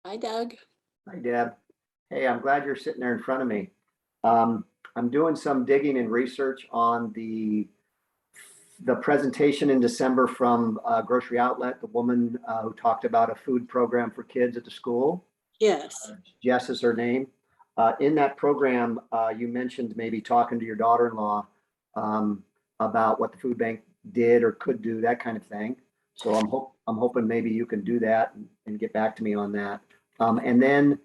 Hi, Doug. Hi, Deb. Hey, I'm glad you're sitting there in front of me. I'm doing some digging and research on the presentation in December from Grocery Outlet, the woman who talked about a food program for kids at the school. Yes. Jess is her name. In that program, you mentioned maybe talking to your daughter-in-law about what the food bank did or could do, that kind of thing. So I'm hoping maybe you can do that and get back to me on that. And then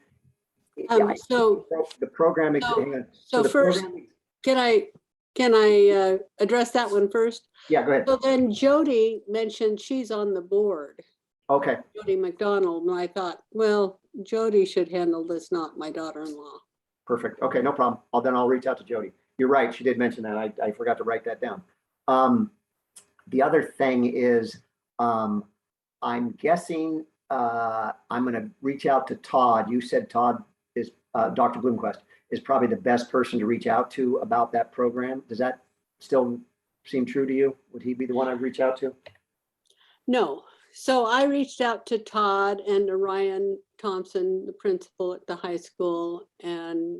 So, the program, so, hang on. so the first, program, can I address that one first? yeah, go ahead. So then Jody mentioned she's on the board, Okay, Jody McDonald, and I thought, well, Jody should handle this, not my daughter-in-law. perfect. Okay, no problem. Then I'll reach out to Jody. You're right. She did mention that. I forgot to write that down. The other thing is, I'm guessing I'm going to reach out to Todd. You said Todd is Dr. Bloomquist is probably the best person to reach out to about that program. Does that still seem true to you? Would he be the one I'd reach out to? No. So I reached out to Todd and to Ryan Thompson, the principal at the high school, and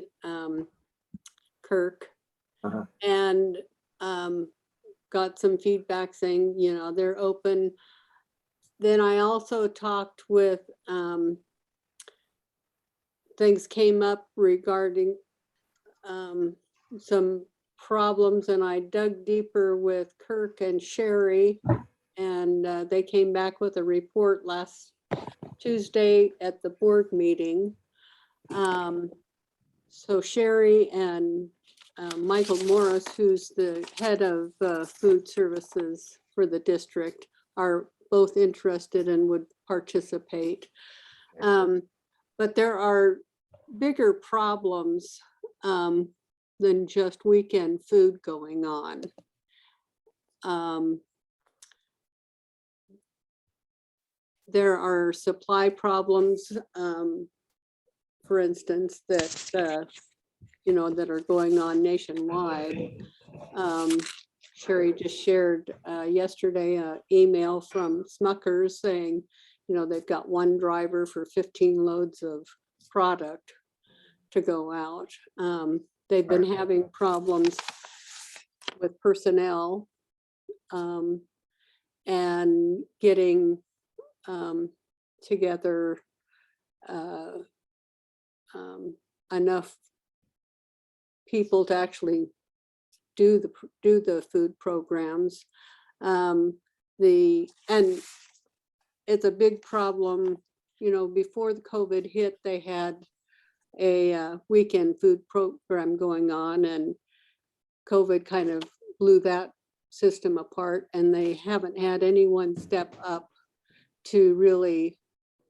Kirk, and got some feedback saying, they're open. Then I also talked with, things came up regarding some problems, and I dug deeper with Kirk and Sherry, and they came back with a report last Tuesday at the board meeting. So Sherry and Michael Morris, who's the head of food services for the district, are both interested and would participate. But there are bigger problems than just weekend food going on. There are supply problems, for instance, that that are going on nationwide. Sherry just shared yesterday an email from Smuckers saying, they've got one driver for 15 loads of product to go out. They've been having problems with personnel and getting together enough people to actually do the food programs. And it's a big problem. Before the COVID hit, they had a weekend food program going on, and COVID kind of blew that system apart, and they haven't had anyone step up to really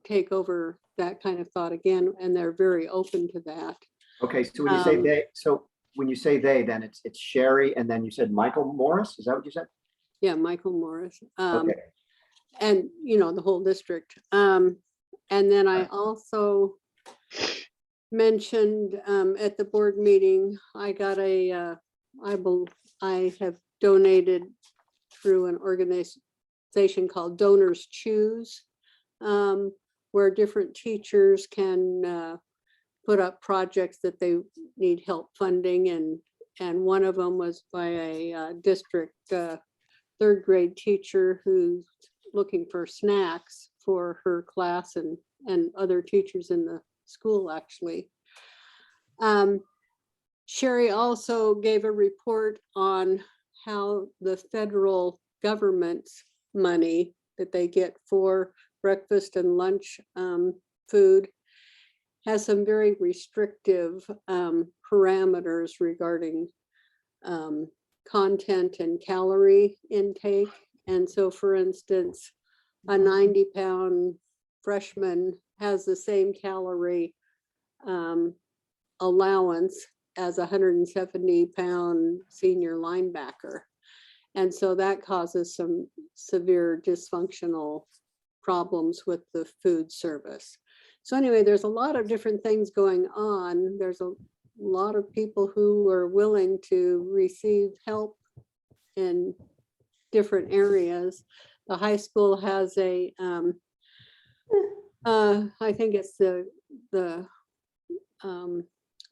take over that kind of thought again, and they're very open to that. Okay, so when you say they, then it's Sherry, and then you said Michael Morris. Is that what you said? Yeah, Michael Morris. Okay. And the whole district. And then I also mentioned at the board meeting, I got I have donated through an organization called Donors Choose, where different teachers can put up projects that they need help funding, and one of them was by a district third grade teacher who's looking for snacks for her class and other teachers in the school, actually. Sherry also gave a report on how the federal government's money that they get for breakfast and lunch food has some very restrictive parameters regarding content and calorie intake. And so, for instance, a 90-pound freshman has the same calorie allowance as a 170-pound senior linebacker. And so that causes some severe dysfunctional problems with the food service. So anyway, there's a lot of different things going on. There's a lot of people who are willing to receive help in different areas. The high school has a I think it's the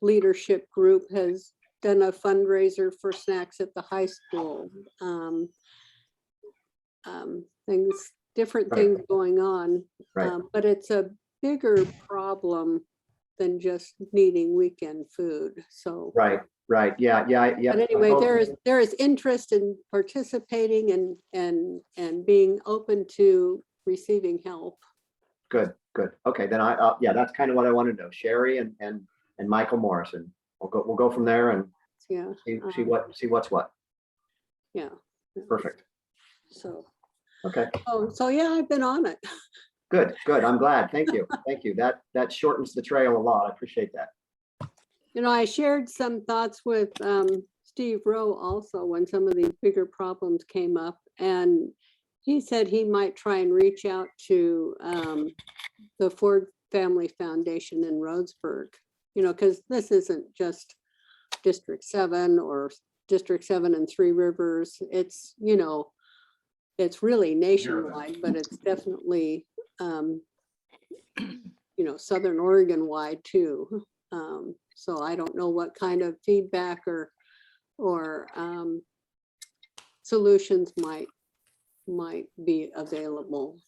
leadership group has done a fundraiser for snacks at the high school. Different Right. things going on, Right. but it's a bigger problem than just needing weekend food. So, Right. Yeah. but anyway, there is interest in participating and being open to receiving help. Good. Okay, then yeah, that's kind of what I wanted to know. Sherry and Michael Morrison. We'll go from there and Yeah. see what's what. Yeah. Perfect. So. Okay. Oh, so yeah, I've been on it. Good. I'm glad. Thank you. That shortens the trail a lot. I appreciate that. I shared some thoughts with Steve Rowe also when some of these bigger problems came up, and he said he might try and reach out to the Ford Family Foundation in Rhodesburg, because this isn't just District 7 or District 7 and Three Rivers. It's, it's really nationwide, but it's definitely, Southern Oregon wide too. So I don't know what kind of feedback or solutions might be available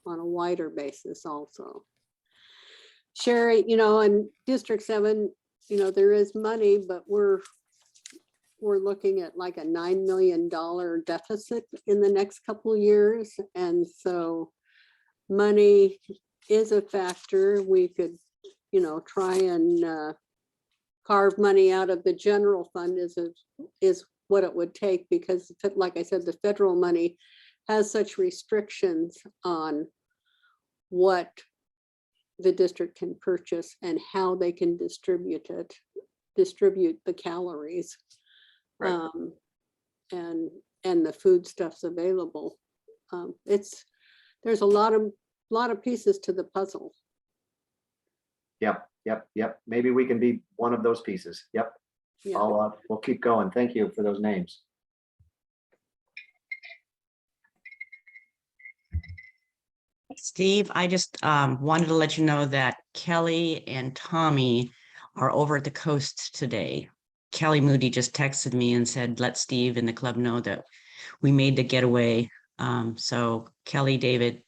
on a wider basis also. Sherry, in District 7, there is money, but we're looking at like a $9 million deficit in the next couple of years. And so money is a factor. We could, try and carve money out of the general fund is what it would take, because like I said, the federal money has such restrictions on what the district can purchase and how they can distribute the calories. Right. And the foodstuffs available. There's a lot of pieces to the puzzle. Yep. Maybe we can be one of those pieces. Yep. Yeah. We'll keep going. Thank you for those names. Steve, I just wanted to let you know that Kelly and Tommy are over at the coast today. Kelly Moody just texted me and said, let Steve and the club know that we made the getaway. So Kelly, David,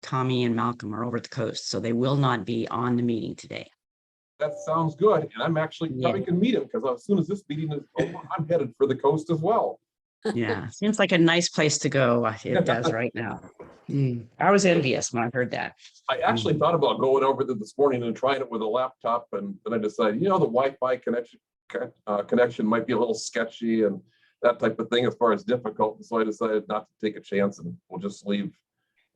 Tommy, and Malcolm are over at the coast, so they will not be on the meeting today. That sounds good. And I'm actually probably can meet him, because as soon as this meeting is over, I'm headed for the coast as well. Yeah, seems like a nice place to go. It does right now. I was envious when I heard that. I actually thought about going over there this morning and trying it with a laptop, and then I decided, the Wi-Fi connection might be a little sketchy and that type of thing as far as difficult. So I decided not to take a chance, and we'll just leave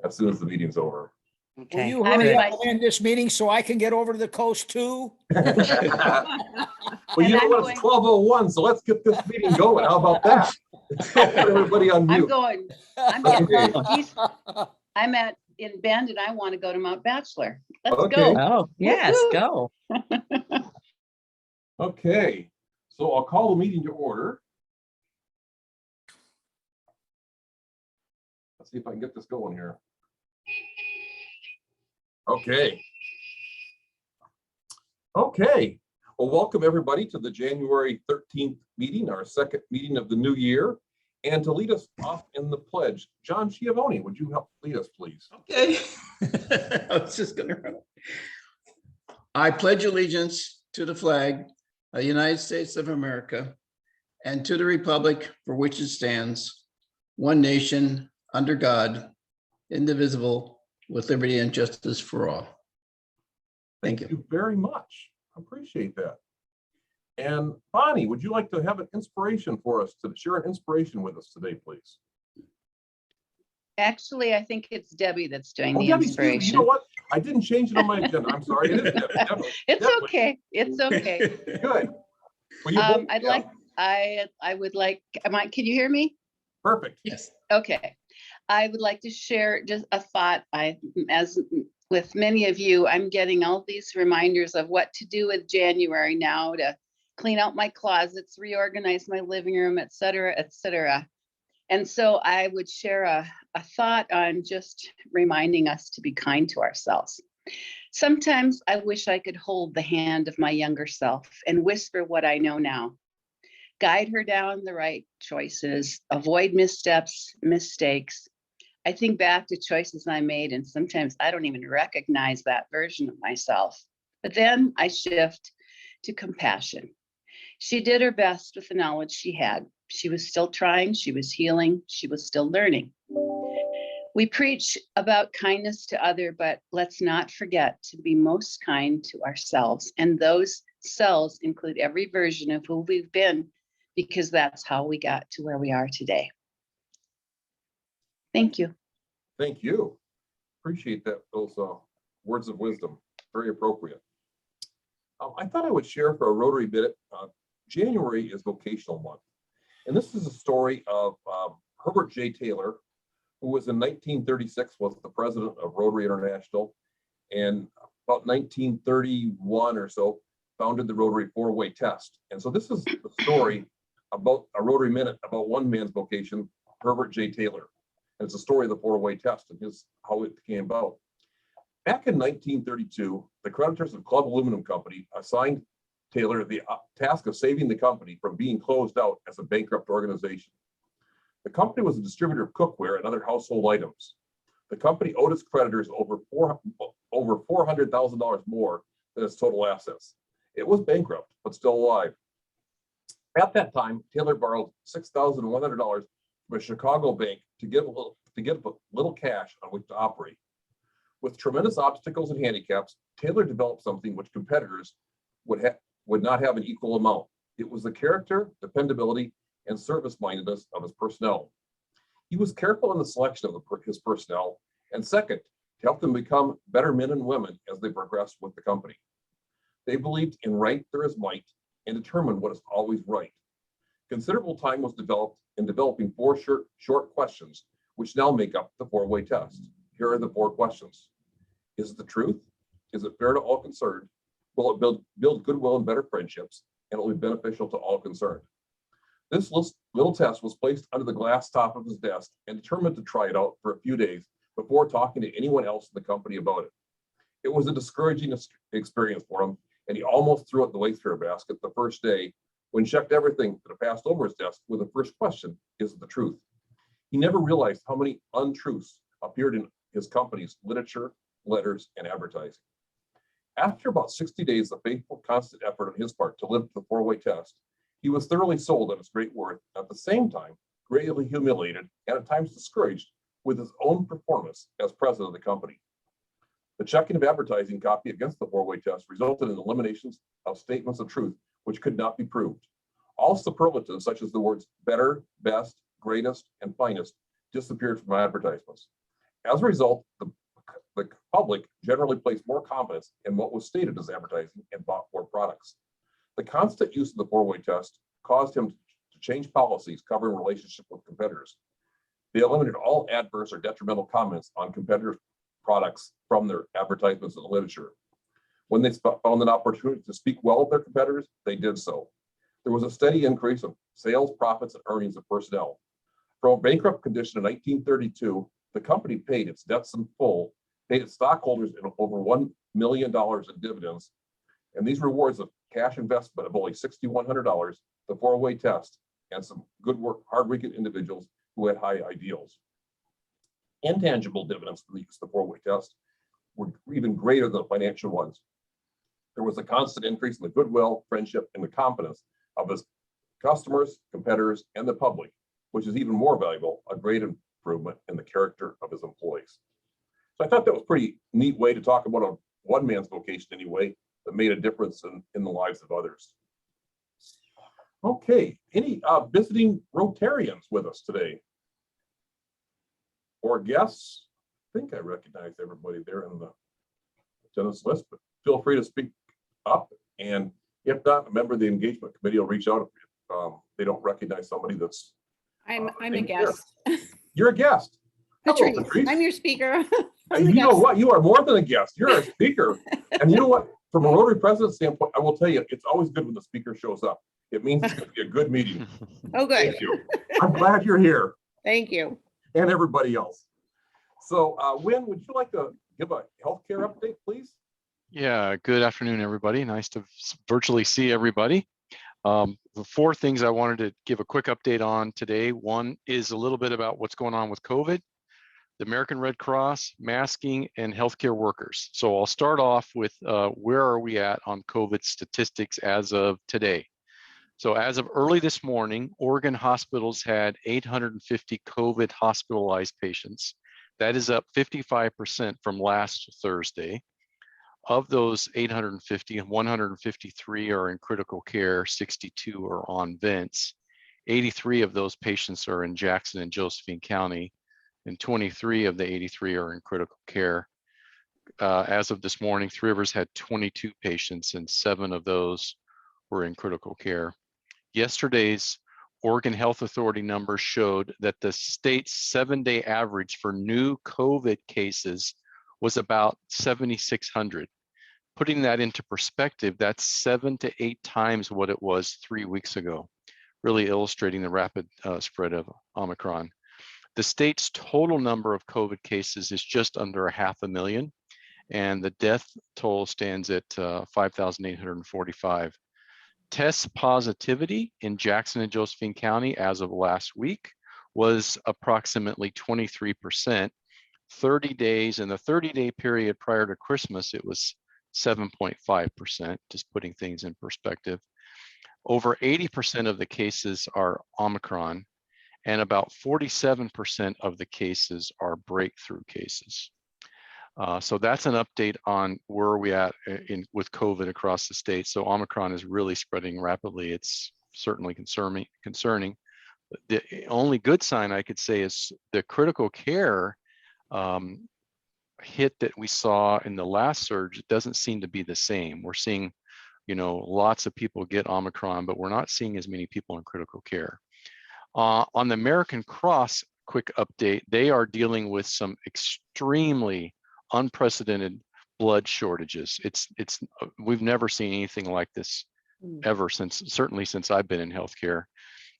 as soon as the meeting's over. Okay. Will you hurry up and end this meeting so I can get over to the coast too? Well, you know what? It's 12:01, so let's get this meeting going. How about that? Put everybody on mute. I'm in Bend, and I want to go to Mount Bachelor. Let's Okay. go. Oh, yes, Woo-hoo. go. Okay, so I'll call the meeting to order. Let's see if I can get this going here. Okay. Well, welcome everybody to the January 13th meeting, our second meeting of the new year. And to lead us off in the pledge, John Schiavone, would you help lead us, please? Okay. I was just going to run. I pledge allegiance to the flag of the United States of America and to the republic for which it stands, one nation, under God, indivisible, with liberty and justice for all. Thank you. Thank you very much. I appreciate that. And Bonnie, would you like to have an inspiration for us, to share an inspiration with us today, please? Actually, I think it's Debbie that's doing the Debbie, excuse me, inspiration. you know what? I didn't change it on my agenda. I'm sorry. It is Debbie. Definitely. It's okay. It's okay. Good. Will you both- I would like, can you hear me? Perfect. Yes. Okay. I would like to share just a thought. As with many of you, I'm getting all these reminders of what to do with January now, to clean out my closets, reorganize my living room, et cetera, et cetera. And so I would share a thought on just reminding us to be kind to ourselves. Sometimes I wish I could hold the hand of my younger self and whisper what I know now. Guide her down the right choices, avoid missteps, mistakes. I think back to choices I made, and sometimes I don't even recognize that version of myself. But then I shift to compassion. She did her best with the knowledge she had. She was still trying, she was healing, she was still learning. We preach about kindness to others, but let's not forget to be most kind to ourselves. And those selves include every version of who we've been, because that's how we got to where we are today. Thank you. Thank you. Appreciate that, those words of wisdom. Very appropriate. I thought I would share for a Rotary bit. January is vocational month. And this is a story of Herbert J. Taylor, who was in 1936, was the president of Rotary International. And about 1931 or so, founded the Rotary four-way test. And so this is the story about a Rotary minute, about one man's vocation, Herbert J. Taylor. And it's a story of the four-way test and how it came about. Back in 1932, the creditors of Club Aluminum Company assigned Taylor the task of saving the company from being closed out as a bankrupt organization. The company was a distributor of cookware and other household items. The company owed its creditors over $400,000 more than its total assets. It was bankrupt, but still alive. At that time, Taylor borrowed $6,100 from a Chicago bank to get a little cash on which to operate. With tremendous obstacles and handicaps, Taylor developed something which competitors would not have an equal amount. It was the character, dependability, and service-mindedness of his personnel. He was careful in the selection of his personnel, and second, to help them become better men and women as they progressed with the company. They believed in right there is might and determined what is always right. Considerable time was developed in developing four short questions, which now make up the four-way test. Here are the four questions. Is it the truth? Is it fair to all concerned? Will it build goodwill and better friendships? And it will be beneficial to all concerned. This little test was placed under the glass top of his desk and determined to try it out for a few days before talking to anyone else in the company about it. It was a discouraging experience for him, and he almost threw it in the wastepaper basket the first day when checked everything that had passed over his desk with the first question, is it the truth? He never realized how many untruths appeared in his company's literature, letters, and advertising. After about 60 days of faithful, constant effort on his part to live the four-way test, he was thoroughly sold on its great worth, at the same time, greatly humiliated and at times discouraged with his own performance as president of the company. The checking of advertising copy against the four-way test resulted in eliminations of statements of truth which could not be proved. All superlatives such as the words better, best, greatest, and finest disappeared from advertisements. As a result, the public generally placed more confidence in what was stated as advertising and bought more products. The constant use of the four-way test caused him to change policies covering relationship with competitors. They eliminated all adverse or detrimental comments on competitor products from their advertisements and literature. When they found an opportunity to speak well of their competitors, they did so. There was a steady increase of sales, profits, and earnings of personnel. From a bankrupt condition in 1932, the company paid its debts in full, paid its stockholders in over $1 million in dividends, and these rewards of cash investment of only $6,100, the four-way test, and some good work, hard-working individuals who had high ideals. Intangible dividends from the use of the four-way test were even greater than the financial ones. There was a constant increase in the goodwill, friendship, and the confidence of his customers, competitors, and the public, which is even more valuable, a great improvement in the character of his employees. So I thought that was a pretty neat way to talk about a one man's vocation anyway, that made a difference in the lives of others. Okay, any visiting Rotarians with us today? Or guests? I think I recognize everybody there in the attendance list, but feel free to speak up. And if not, a member of the engagement committee will reach out if they don't recognize somebody that's. I'm a guest. You're a guest. Hello, Patrice, I'm your speaker. And you know what? You are more than a guest. You're a speaker. And you know what? From a Rotary president standpoint, I will tell you, it's always good when the speaker shows up. It means it's going to be a good meeting. Oh, good. Thank you. I'm glad you're here. Thank you. And everybody else. So, Wynn, would you like to give a healthcare update, please? Yeah, good afternoon, everybody. Nice to virtually see everybody. The four things I wanted to give a quick update on today. One is a little bit about what's going on with COVID, the American Red Cross, masking, and healthcare workers. So I'll start off with where are we at on COVID statistics as of today. So as of early this morning, Oregon hospitals had 850 COVID hospitalized patients. That is up 55% from last Thursday. Of those 850, 153 are in critical care, 62 are on vents. 83 of those patients are in Jackson and Josephine County, and 23 of the 83 are in critical care. As of this morning, Three Rivers had 22 patients, and 7 of those were in critical care. Yesterday's Oregon Health Authority numbers showed that the state's 7-day average for new COVID cases was about 7,600. Putting that into perspective, that's 7 to 8 times what it was 3 weeks ago, really illustrating the rapid spread of Omicron. The state's total number of COVID cases is just under 500,000, and the death toll stands at 5,845. Test positivity in Jackson and Josephine County as of last week was approximately 23%. 30 days, in the 30-day period prior to Christmas, it was 7.5%, just putting things in perspective. Over 80% of the cases are Omicron, and about 47% of the cases are breakthrough cases. So that's an update on where we at with COVID across the state. So Omicron is really spreading rapidly. It's certainly concerning. The only good sign I could say is the critical care hit that we saw in the last surge. It doesn't seem to be the same. We're seeing, lots of people get Omicron, but we're not seeing as many people in critical care. On the American Cross, quick update, they are dealing with some extremely unprecedented blood shortages. We've never seen anything like this ever certainly since I've been in healthcare.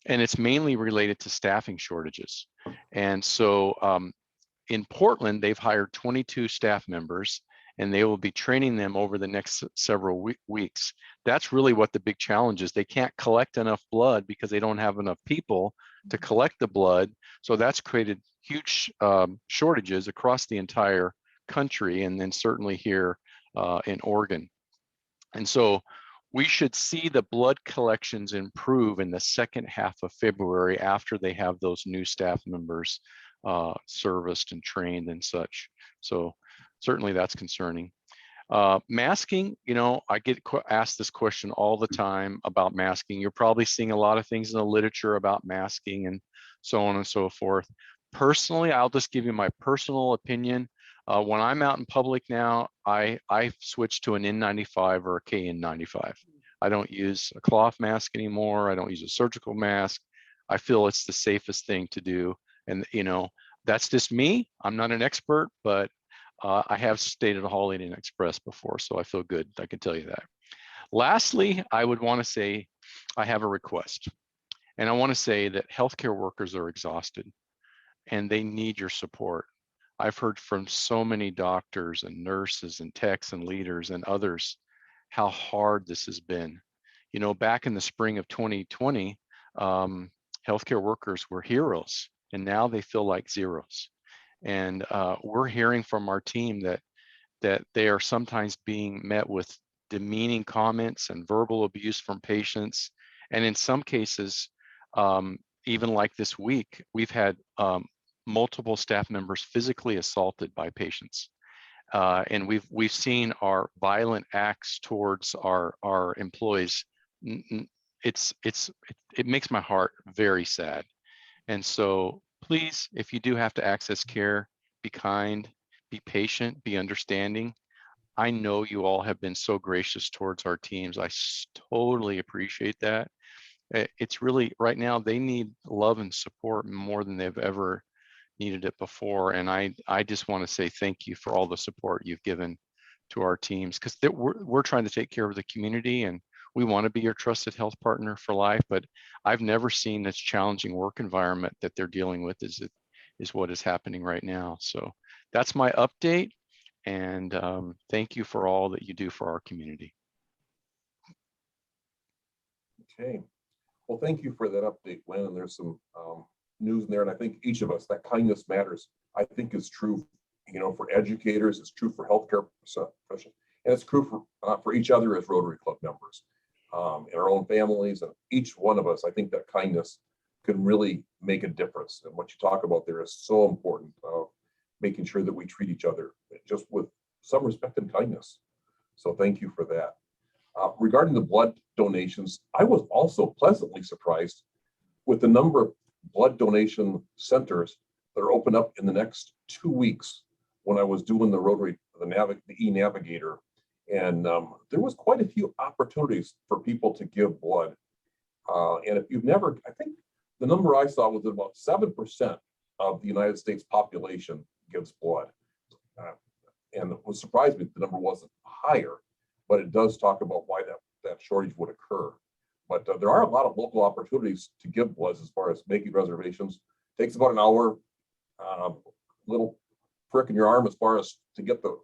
And it's mainly related to staffing shortages. And so in Portland, they've hired 22 staff members, and they will be training them over the next several weeks. That's really what the big challenge is. They can't collect enough blood because they don't have enough people to collect the blood. So that's created huge shortages across the entire country, and then certainly here in Oregon. And so we should see the blood collections improve in the second half of February after they have those new staff members serviced and trained and such. So certainly that's concerning. Masking, I get asked this question all the time about masking. You're probably seeing a lot of things in the literature about masking and so on and so forth. Personally, I'll just give you my personal opinion. When I'm out in public now, I switch to an N95 or a KN95. I don't use a cloth mask anymore. I don't use a surgical mask. I feel it's the safest thing to do. And, that's just me. I'm not an expert, but I have stayed at a Holiday Inn Express before, so I feel good. I can tell you that. Lastly, I would want to say I have a request. And I want to say that healthcare workers are exhausted and they need your support. I've heard from so many doctors and nurses and techs and leaders and others how hard this has been. Back in the spring of 2020, healthcare workers were heroes, and now they feel like zeros. And we're hearing from our team that they are sometimes being met with demeaning comments and verbal abuse from patients. And in some cases, even like this week, we've had multiple staff members physically assaulted by patients. And we've seen our violent acts towards our employees. It makes my heart very sad. And so please, if you do have to access care, be kind, be patient, be understanding. I know you all have been so gracious towards our teams. I totally appreciate that. It's really, right now, they need love and support more than they've ever needed it before. And I just want to say thank you for all the support you've given to our teams, because we're trying to take care of the community, and we want to be your trusted health partner for life. But I've never seen this challenging work environment that they're dealing with is what is happening right now. So that's my update. And thank you for all that you do for our community. Okay. Well, thank you for that update, Lynn. And there's some news in there. And I think each of us, that kindness matters, I think is true, you know, for educators, it's true for healthcare professionals, and it's true for each other as Rotary Club members, in our own families, and each one of us. I think that kindness can really make a difference. And what you talk about there is so important, making sure that we treat each other just with some respect and kindness. So thank you for that. Regarding the blood donations, I was also pleasantly surprised with the number of blood donation centers that are open up in the next 2 weeks. When I was doing the Rotary, the e-navigator, and there was quite a few opportunities for people to give blood. And if you've never, I think the number I saw was that about 7% of the United States population gives blood. And it was surprised me that the number wasn't higher, but it does talk about why that shortage would occur. But there are a lot of local opportunities to give blood as far as making reservations. It takes about an hour, little prick in your arm as far as to get the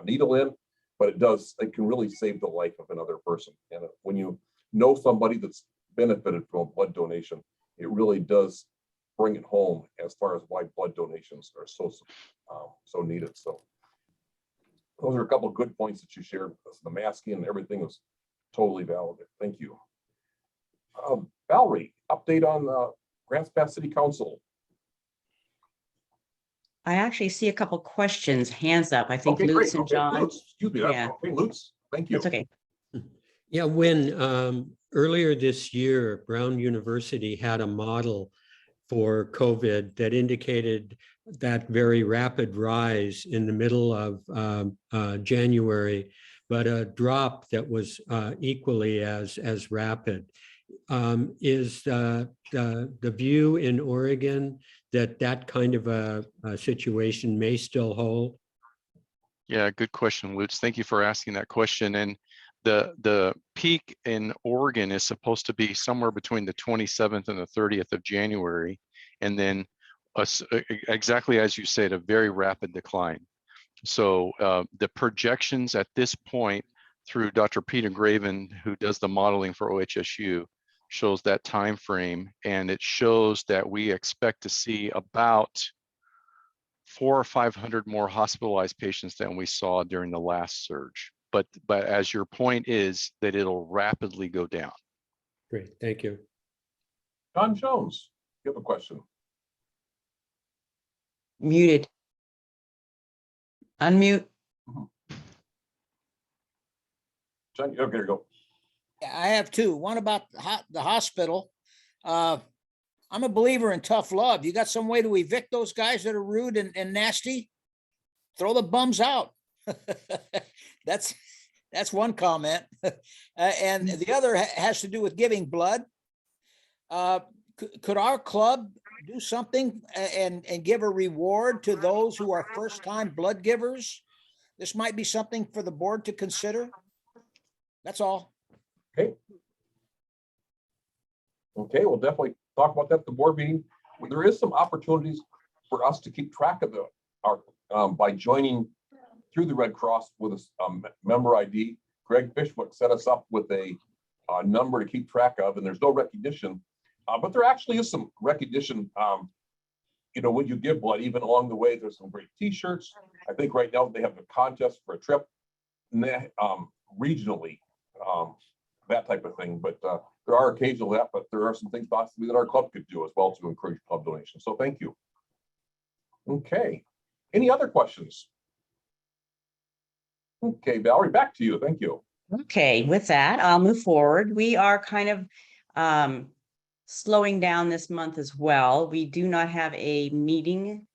needle in, but it can really save the life of another person. And when you know somebody that's benefited from a blood donation, it really does bring it home as far as why blood donations are so needed. So those are a couple of good points that you shared. The masking and everything was totally valid. Thank you. Valerie, update on Grants Pass City Council. I actually see a couple questions, hands up. I think Okay, Lutz great. and Okay, John. Lutz, excuse me. Yeah. Okay, Lutz, thank you. That's okay. Yeah, when earlier this year, Brown University had a model for COVID that indicated that very rapid rise in the middle of January, but a drop that was equally as rapid. Is the view in Oregon that kind of a situation may still hold? Yeah, good question, Lutz. Thank you for asking that question. And the peak in Oregon is supposed to be somewhere between the 27th and the 30th of January. And then exactly as you said, a very rapid decline. So the projections at this point through Dr. Peter Graven, who does the modeling for OHSU, shows that time frame, and it shows that we expect to see about 400 or 500 more hospitalized patients than we saw during the last surge. But as your point is that it'll rapidly go down. Great, thank you. John Jones, you have a question. Muted. Unmute. John, okay, go. I have two. One about the hospital. I'm a believer in tough love. You got some way to evict those guys that are rude and nasty? Throw the bums out. That's one comment. And the other has to do with giving blood. Could our club do something and give a reward to those who are first-time blood givers? This might be something for the board to consider. That's all. Okay, we'll definitely talk about that at the board meeting. Well, there is some opportunities for us to keep track of our by joining through the Red Cross with a member ID. Greg Fishwick set us up with a number to keep track of, and there's no recognition, but there actually is some recognition. You know, when you give blood, even along the way, there's some great T-shirts. I think right now they have a contest for a trip, and they, regionally, that type of thing. But there are occasional that, but there are some things possibly that our club could do as well to encourage club donations. So thank you. Okay, any other questions? Okay, Valerie, back to you. Thank you. Okay, with that, I'll move forward. We are kind of slowing down this month as well. We do not have a meeting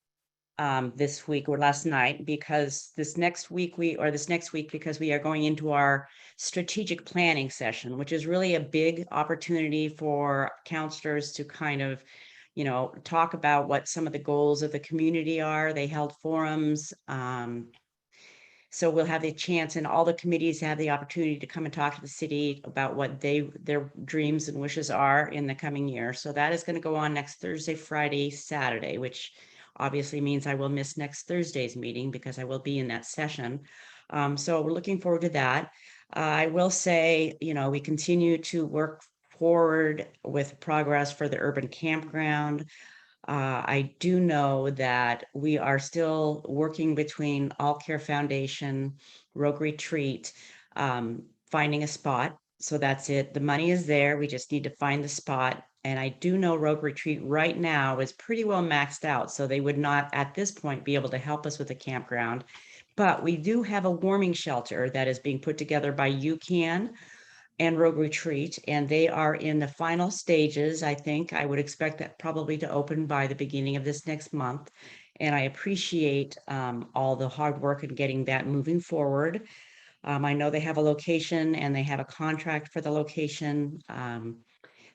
this week or last night because this next week because we are going into our strategic planning session, which is really a big opportunity for counselors to kind of, you know, talk about what some of the goals of the community are. They held forums. So we'll have the chance, and all the committees have the opportunity to come and talk to the city about what their dreams and wishes are in the coming year. So that is going to go on next Thursday, Friday, Saturday, which obviously means I will miss next Thursday's meeting because I will be in that session. So we're looking forward to that. I will say, we continue to work forward with progress for the urban campground. I do know that we are still working between All Care Foundation, Rogue Retreat, finding a spot. So that's it. The money is there. We just need to find the spot. And I do know Rogue Retreat right now is pretty well maxed out. So they would not at this point be able to help us with the campground. But we do have a warming shelter that is being put together by UCAN and Rogue Retreat, and they are in the final stages. I think I would expect that probably to open by the beginning of this next month. And I appreciate all the hard work in getting that moving forward. I know they have a location and they have a contract for the location.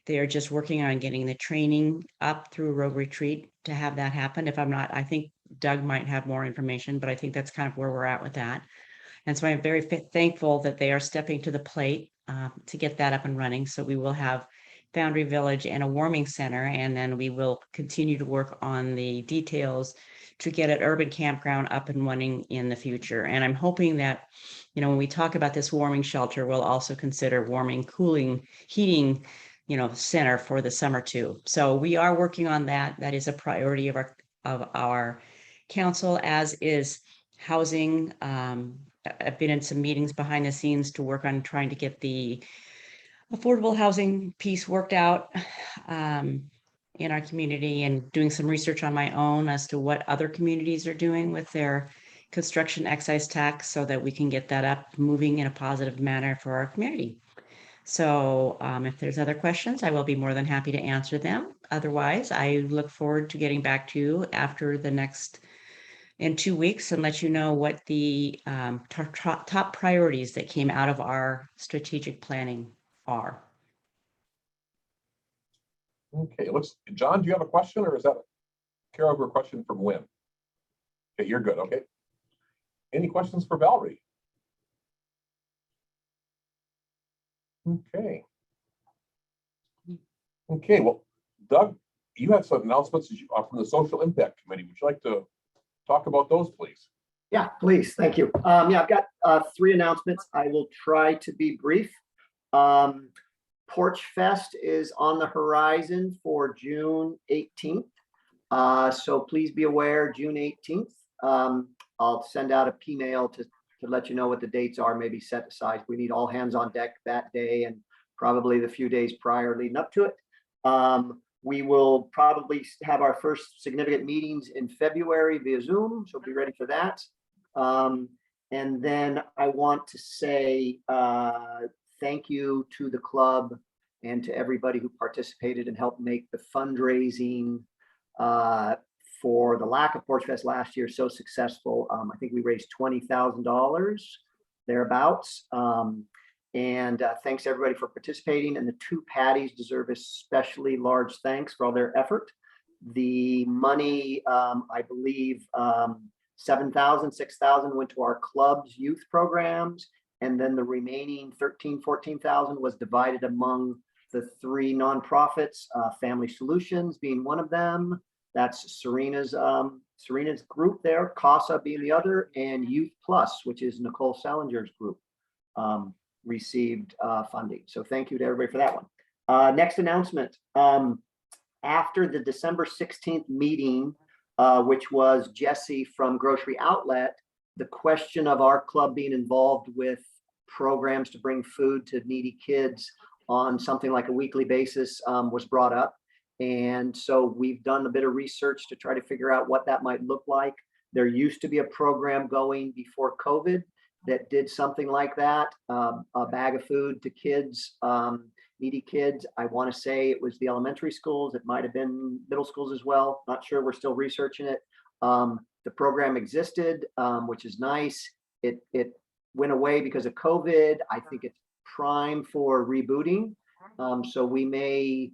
They are just working on getting the training up through Rogue Retreat to have that happen. If I'm not, I think Doug might have more information, but I think that's kind of where we're at with that. And so I'm very thankful that they are stepping to the plate to get that up and running. So we will have Foundry Village and a warming center, and then we will continue to work on the details to get an urban campground up and running in the future. And I'm hoping that, when we talk about this warming shelter, we'll also consider warming, cooling, heating, center for the summer too. So we are working on that. That is a priority of our council, as is housing. I've been in some meetings behind the scenes to work on trying to get the affordable housing piece worked out in our community, and doing some research on my own as to what other communities are doing with their construction excise tax so that we can get that up moving in a positive manner for our community. So if there's other questions, I will be more than happy to answer them. Otherwise, I look forward to getting back to you after the next in 2 weeks and let you know what the top priorities that came out of our strategic planning are. Okay, John, do you have a question, or is that a carryover question from Lynn? Okay, you're good. Okay. Any questions for Valerie? Okay. Okay, well, Doug, you have some announcements from the Social Impact Committee. Would you like to talk about those, please? Yeah, please. Thank you. Yeah, I've got 3 announcements. I will try to be brief. Porch Fest is on the horizon for June 18th. So please be aware, June 18th. I'll send out a email to let you know what the dates are, maybe set aside. We need all hands on deck that day and probably the few days prior leading up to it. We will probably have our first significant meetings in February via Zoom, so be ready for that. And then I want to say thank you to the club and to everybody who participated and helped make the fundraising for the lack of Porch Fest last year so successful. I think we raised $20,000 thereabouts. And thanks everybody for participating. And the 2 patties deserve especially large thanks for all their effort. The money, I believe, 7,000, 6,000 went to our club's youth programs. And then the remaining 13, 14,000 was divided among the 3 nonprofits, Family Solutions being one of them. That's Serena's group there, CASA being the other, and Youth Plus, which is Nicole Salinger's group, received funding. So thank you to everybody for that one. Next announcement. After the December 16th meeting, which was Jesse from Grocery Outlet, the question of our club being involved with programs to bring food to needy kids on something like a weekly basis was brought up. And so we've done a bit of research to try to figure out what that might look like. There used to be a program going before COVID that did something like that, a bag of food to kids, needy kids. I want to say it was the elementary schools. It might have been middle schools as well. Not sure. We're still researching it. The program existed, which is nice. It went away because of COVID. I think it's prime for rebooting. So we may,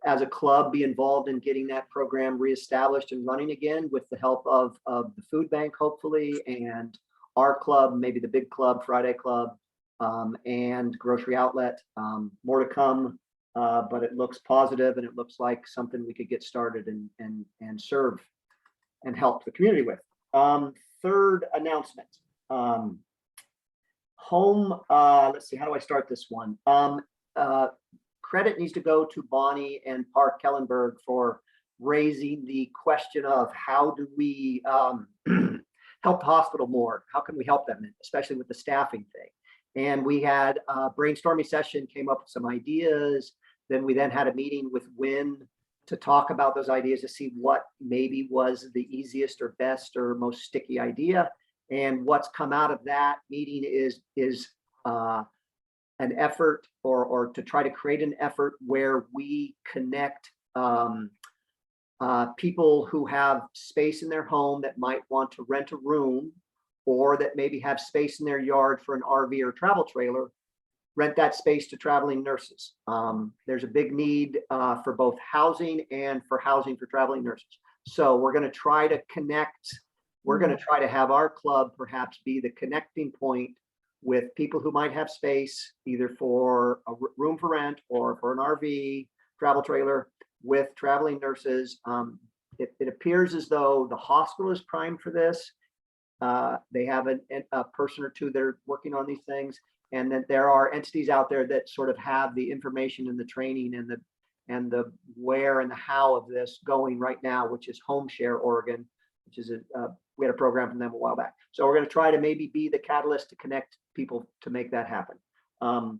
as a club, be involved in getting that program reestablished and running again with the help of the food bank, hopefully, and our club, maybe the big club, Friday Club, and Grocery Outlet. More to come, but it looks positive and it looks like something we could get started and serve and help the community with. Third announcement. Home, let's see, how do I start this one? Credit needs to go to Bonnie and Park Kellenberg for raising the question of how do we help the hospital more? How can we help them, especially with the staffing thing? And we had a brainstorming session, came up with some ideas. Then we had a meeting with Wynn to talk about those ideas to see what maybe was the easiest or best or most sticky idea. And what's come out of that meeting is an effort or to try to create an effort where we connect people who have space in their home that might want to rent a room, or that maybe have space in their yard for an RV or travel trailer, rent that space to traveling nurses. There's a big need for both housing and for housing for traveling nurses. So we're going to try to connect. We're going to try to have our club perhaps be the connecting point with people who might have space either for a room for rent or for an RV, travel trailer, with traveling nurses. It appears as though the hospital is primed for this. They have a person or two that are working on these things, and that there are entities out there that sort of have the information and the training and the where and the how of this going right now, which is Home Share Oregon, which is we had a program from them a while back. So we're going to try to maybe be the catalyst to connect people to make that happen. No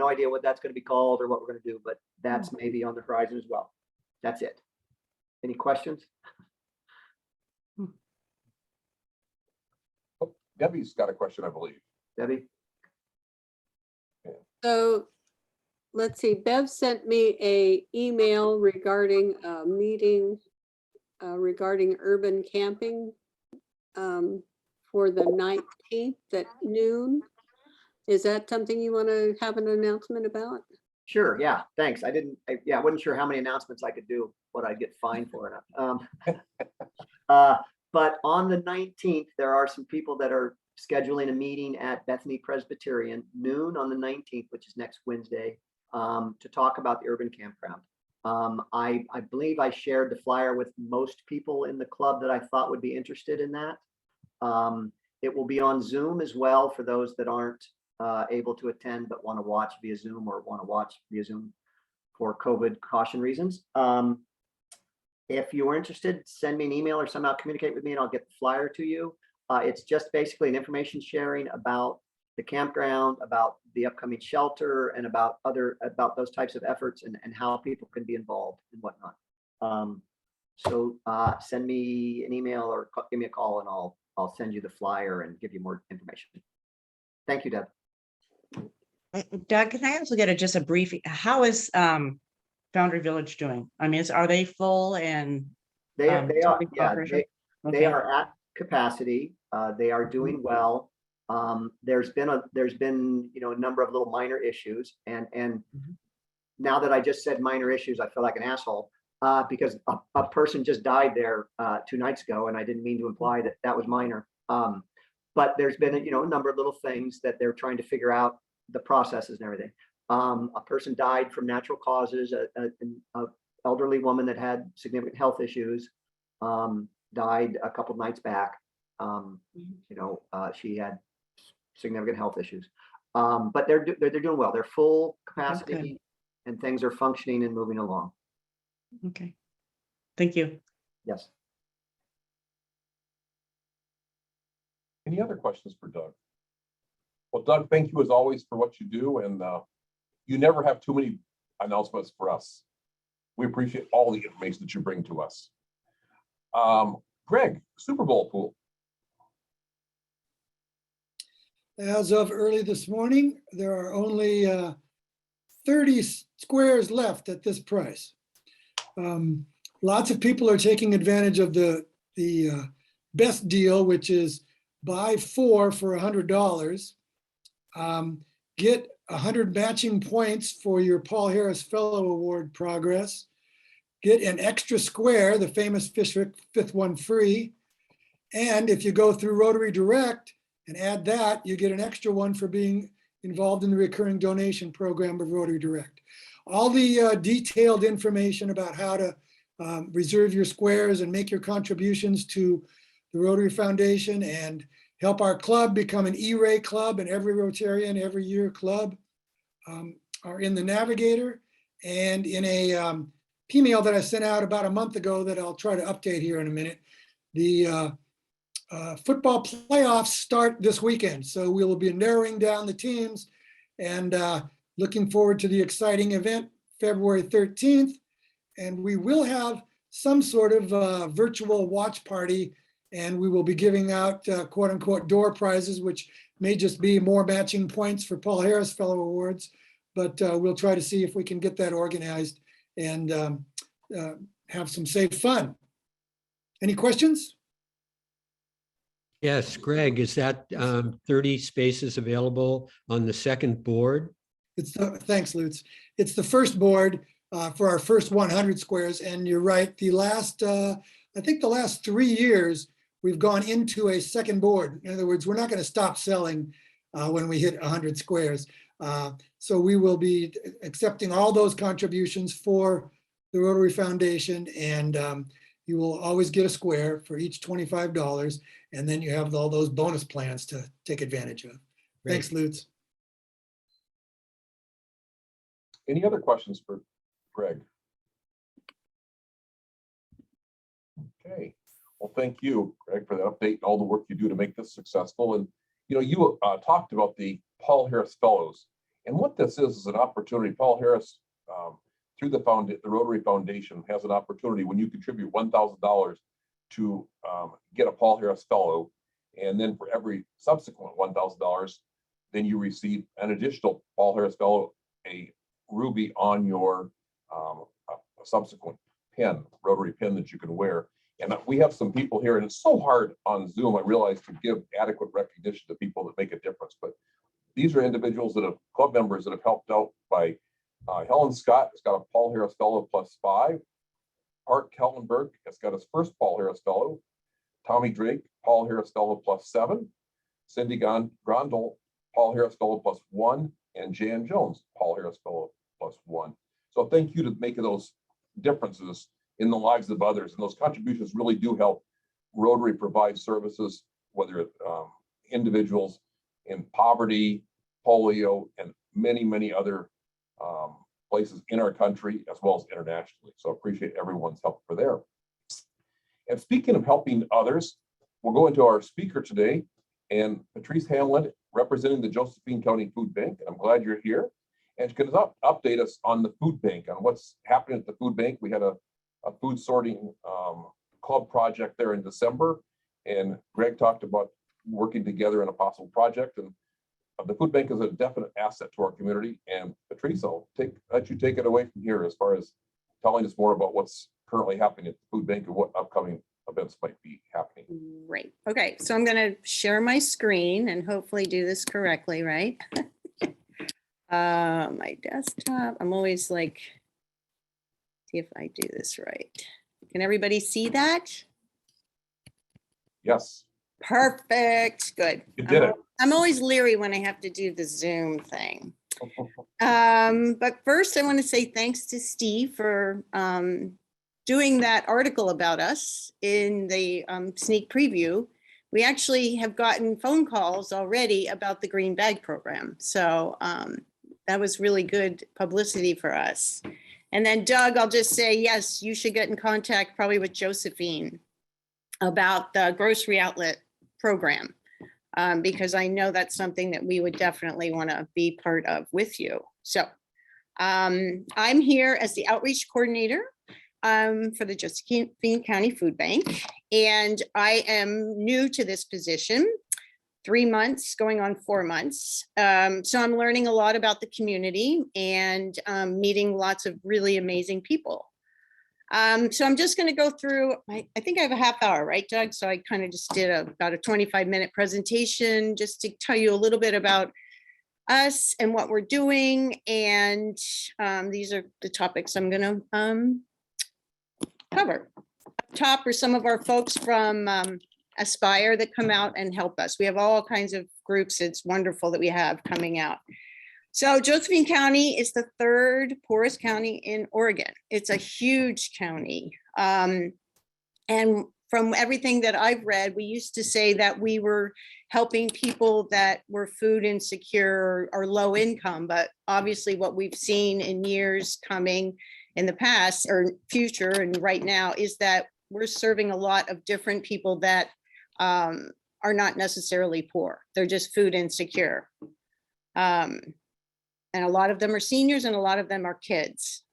idea what that's going to be called or what we're going to do, but that's maybe on the horizon as well. That's it. Any questions? Oh, Debbie's got a question, I believe. Debbie? So let's see, Bev sent me a email regarding a meeting regarding urban camping for the 19th at noon. Is that something you want to have an announcement about? Sure. Yeah. Thanks. I wasn't sure how many announcements I could do, what I'd get fined for. But on the 19th, there are some people that are scheduling a meeting at Bethany Presbyterian noon on the 19th, which is next Wednesday, to talk about the urban campground. I believe I shared the flyer with most people in the club that I thought would be interested in that. It will be on Zoom as well for those that aren't able to attend but want to watch via Zoom or want to watch via Zoom for COVID caution reasons. If you're interested, send me an email or somehow communicate with me and I'll get the flyer to you. It's just basically an information sharing about the campground, about the upcoming shelter, and about those types of efforts and how people can be involved and whatnot. So send me an email or give me a call and I'll send you the flyer and give you more information. Thank you, Deb. Doug, can I also get just a brief, how is Foundry Village doing? I mean, are they full and? They are, yeah, they Okay. are at capacity. They are doing well. There's been a number of little minor issues, and now that I just said minor issues, I feel like an asshole because a person just died there 2 nights ago, and I didn't mean to imply that that was minor. But there's been a number of little things that they're trying to figure out the processes and everything. A person died from natural causes. A elderly woman that had significant health issues died a couple of nights back. She had significant health issues, but they're doing well. They're full capacity. Okay. And things are functioning and moving along. Okay, thank you. Yes. Any other questions for Doug? Well, Doug, thank you as always for what you do, and you never have too many announcements for us. We appreciate all the information that you bring to us. Greg, Super Bowl pool. As of early this morning, there are only 30 squares left at this price. Lots of people are taking advantage of the best deal, which is buy 4 for $100. Get 100 matching points for your Paul Harris Fellow Award progress. Get an extra square, the famous fifth one free. And if you go through Rotary Direct and add that, you get an extra one for being involved in the recurring donation program of Rotary Direct. All the detailed information about how to reserve your squares and make your contributions to the Rotary Foundation and help our club become an E-Ray club, and every Rotarian every year club are in the Navigator and in a email that I sent out about a month ago that I'll try to update here in a minute. The football playoffs start this weekend, so we will be narrowing down the teams and looking forward to the exciting event February 13th. And we will have some sort of virtual watch party, and we will be giving out quote unquote door prizes, which may just be more matching points for Paul Harris Fellow Awards. But we'll try to see if we can get that organized and have some safe fun. Any questions? Yes, Greg, is that 30 spaces available on the second board? Thanks, Lutz. It's the first board for our first 100 squares. And you're right, the last, I think the last 3 years, we've gone into a second board. In other words, we're not going to stop selling when we hit 100 squares. So we will be accepting all those contributions for the Rotary Foundation, and you will always get a square for each $25. And then you have all those bonus plans to take advantage of. Great. Thanks, Lutz. Any other questions for Greg? Okay, well, thank you, Greg, for the update, all the work you do to make this successful. And you talked about the Paul Harris Fellows, and what this is an opportunity. Paul Harris, through the Rotary Foundation, has an opportunity when you contribute $1,000 to get a Paul Harris Fellow, and then for every subsequent $1,000, then you receive an additional Paul Harris Fellow, a ruby on your subsequent pin, Rotary pin that you can wear. And we have some people here, and it's so hard on Zoom, I realize, to give adequate recognition to people that make a difference. But these are individuals that have, club members that have helped out by Helen Scott has got a Paul Harris Fellow +5. Art Kellenberg has got his first Paul Harris Fellow. Tommy Drake, Paul Harris Fellow +7. Cindy Grondel, Paul Harris Fellow +1. And Jan Jones, Paul Harris Fellow +1. So thank you to making those differences in the lives of others. And those contributions really do help Rotary provide services, whether it's individuals in poverty, polio, and many, many other places in our country, as well as internationally. So appreciate everyone's help for there. And speaking of helping others, we'll go into our speaker today, and Patrice Hanlon, representing the Josephine County Food Bank. And I'm glad you're here. And can update us on the food bank, on what's happening at the food bank. We had a food sorting club project there in December, and Greg talked about working together in a possible project. And the food bank is a definite asset to our community. And Patrice, I'll let you take it away from here as far as telling us more about what's currently happening at the food bank and what upcoming events might be happening. Great. Okay, so I'm going to share my screen and hopefully do this correctly, right? My desktop, I'm always like, see if I do this right. Can everybody see that? Yes. Perfect. Good. You did it. I'm always leery when I have to do the Zoom thing. But first I want to say thanks to Steve for doing that article about us in the sneak preview. We actually have gotten phone calls already about the green bag program. So that was really good publicity for us. And then Doug, I'll just say, yes, you should get in contact probably with Josephine about the grocery outlet program, because I know that's something that we would definitely want to be part of with you. So I'm here as the outreach coordinator for the Josephine County Food Bank, and I am new to this position, 3 months going on 4 months. So I'm learning a lot about the community and meeting lots of really amazing people. So I'm just going to go through, I think I have a half hour, right, Doug? So I kind of just did about a 25-minute presentation just to tell you a little bit about us and what we're doing. And these are the topics I'm going to cover. Up top are some of our folks from Aspire that come out and help us. We have all kinds of groups. It's wonderful that we have coming out. So Josephine County is the third poorest county in Oregon. It's a huge county. And from everything that I've read, we used to say that we were helping people that were food insecure or low income, but obviously what we've seen in years coming in the past or future and right now is that we're serving a lot of different people that are not necessarily poor. They're just food insecure. And a lot of them are seniors and a lot of them are kids.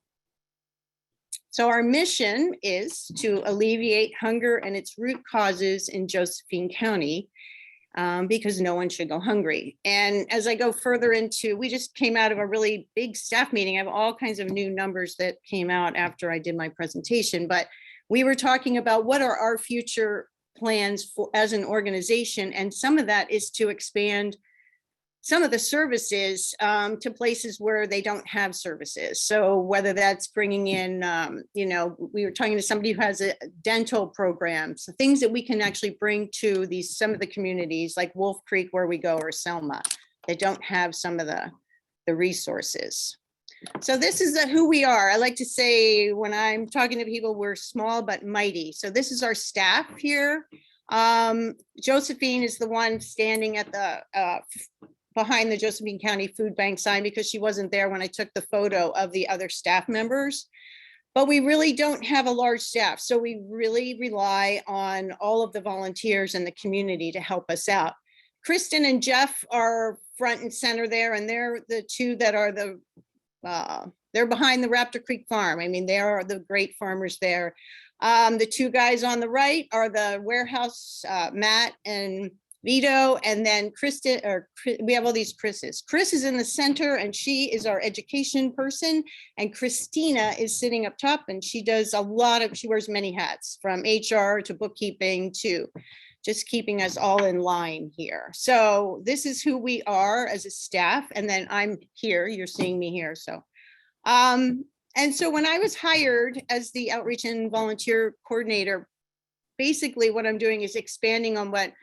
So our mission is to alleviate hunger and its root causes in Josephine County because no one should go hungry. And as I go further into, we just came out of a really big staff meeting. I have all kinds of new numbers that came out after I did my presentation, but we were talking about what are our future plans for as an organization. And some of that is to expand some of the services to places where they don't have services. So whether that's bringing in, we were talking to somebody who has a dental program, so things that we can actually bring to some of the communities like Wolf Creek where we go or Selma, that don't have some of the resources. So this is who we are. I like to say when I'm talking to people, we're small but mighty. So this is our staff here. Josephine is the one standing at the behind the Josephine County Food Bank sign because she wasn't there when I took the photo of the other staff members. But we really don't have a large staff. So we really rely on all of the volunteers in the community to help us out. Kristen and Jeff are front and center there, and they're the two that are they're behind the Raptor Creek farm. I mean, they are the great farmers there. The two guys on the right are the warehouse, Matt and Vito, and then Kristen, we have all these Chris's. Chris is in the center and she is our education person, and Christina is sitting up top and she does she wears many hats from HR to bookkeeping to just keeping us all in line here. So this is who we are as a staff. And then I'm here, you're seeing me here. So, and so when I was hired as the outreach and volunteer coordinator, basically what I'm doing is expanding on what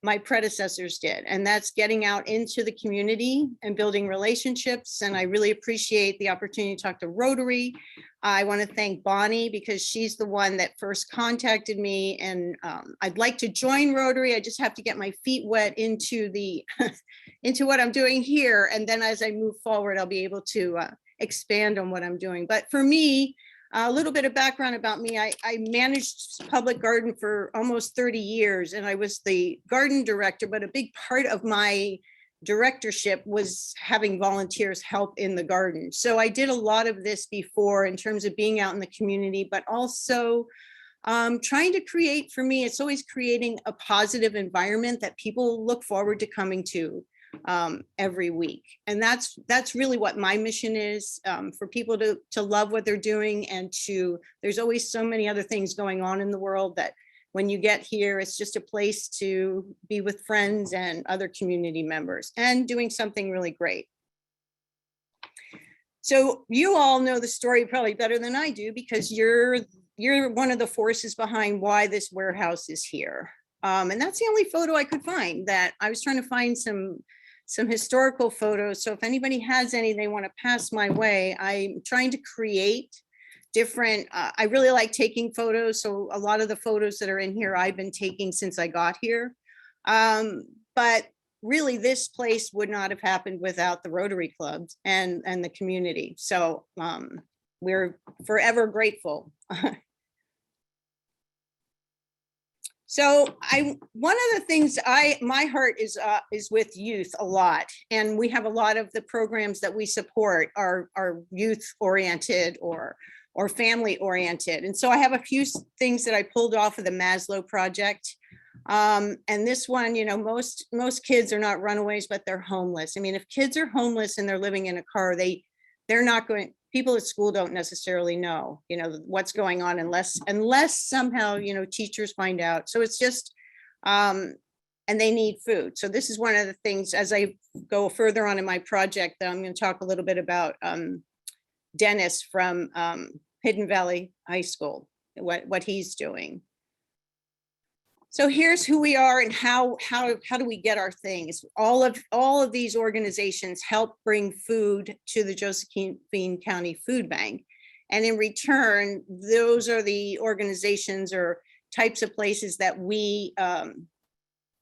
my predecessors did, and that's getting out into the community and building relationships. And I really appreciate the opportunity to talk to Rotary. I want to thank Bonnie because she's the one that first contacted me, and I'd like to join Rotary. I just have to get my feet wet into into what I'm doing here. And then as I move forward, I'll be able to expand on what I'm doing. But for me, a little bit of background about me. I managed public garden for almost 30 years, and I was the garden director, but a big part of my directorship was having volunteers help in the garden. So I did a lot of this before in terms of being out in the community, but also trying to create, for me, it's always creating a positive environment that people look forward to coming to every week. And that's really what my mission is, for people to love what they're doing, and there's always so many other things going on in the world that when you get here, it's just a place to be with friends and other community members and doing something really great. So you all know the story probably better than I do because you're one of the forces behind why this warehouse is here. And that's the only photo I could find. That I was trying to find some historical photos. So if anybody has any they want to pass my way, I'm trying to create different, I really like taking photos. So a lot of the photos that are in here, I've been taking since I got here. But really this place would not have happened without the Rotary clubs and the community. So we're forever grateful. So one of the things my heart is with youth a lot, and we have a lot of the programs that we support are youth oriented or family oriented. And so I have a few things that I pulled off of the Maslow project. And this one, most kids are not runaways, but they're homeless. I mean, if kids are homeless and they're living in a car, they're not going, people at school don't necessarily know, what's going on unless somehow, teachers find out. So it's just, and they need food. So this is one of the things, as I go further on in my project, that I'm going to talk a little bit about Dennis from Hidden Valley High School, what he's doing. So here's who we are and how do we get our things. All of these organizations help bring food to the Josephine County Food Bank. And in return, those are the organizations or types of places that we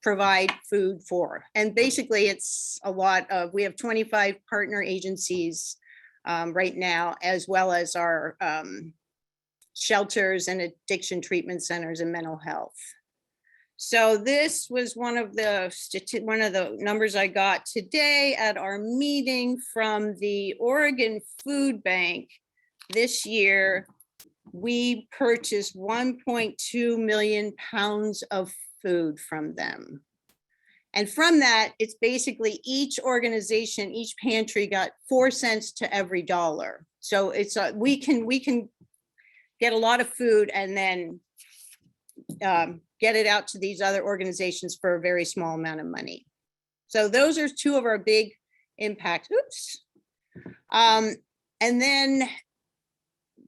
provide food for. And basically it's a lot of, we have 25 partner agencies right now, as well as our shelters and addiction treatment centers and mental health. So this was one of the numbers I got today at our meeting from the Oregon Food Bank. This year, we purchased 1.2 million pounds of food from them. And from that, it's basically each organization, each pantry got 4 cents to every dollar. So it's we can get a lot of food and then get it out to these other organizations for a very small amount of money. So those are two of our big impacts. Oops. And then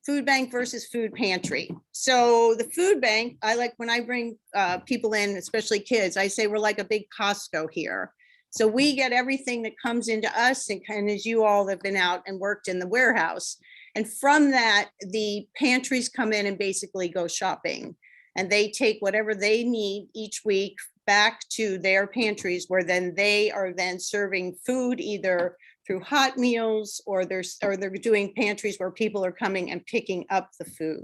food bank versus food pantry. So the food bank, I like when I bring people in, especially kids, I say we're like a big Costco here. So we get everything that comes into us, and as you all have been out and worked in the warehouse. And from that, the pantries come in and basically go shopping. And they take whatever they need each week back to their pantries, where then they are then serving food either through hot meals, or they're doing pantries where people are coming and picking up the food.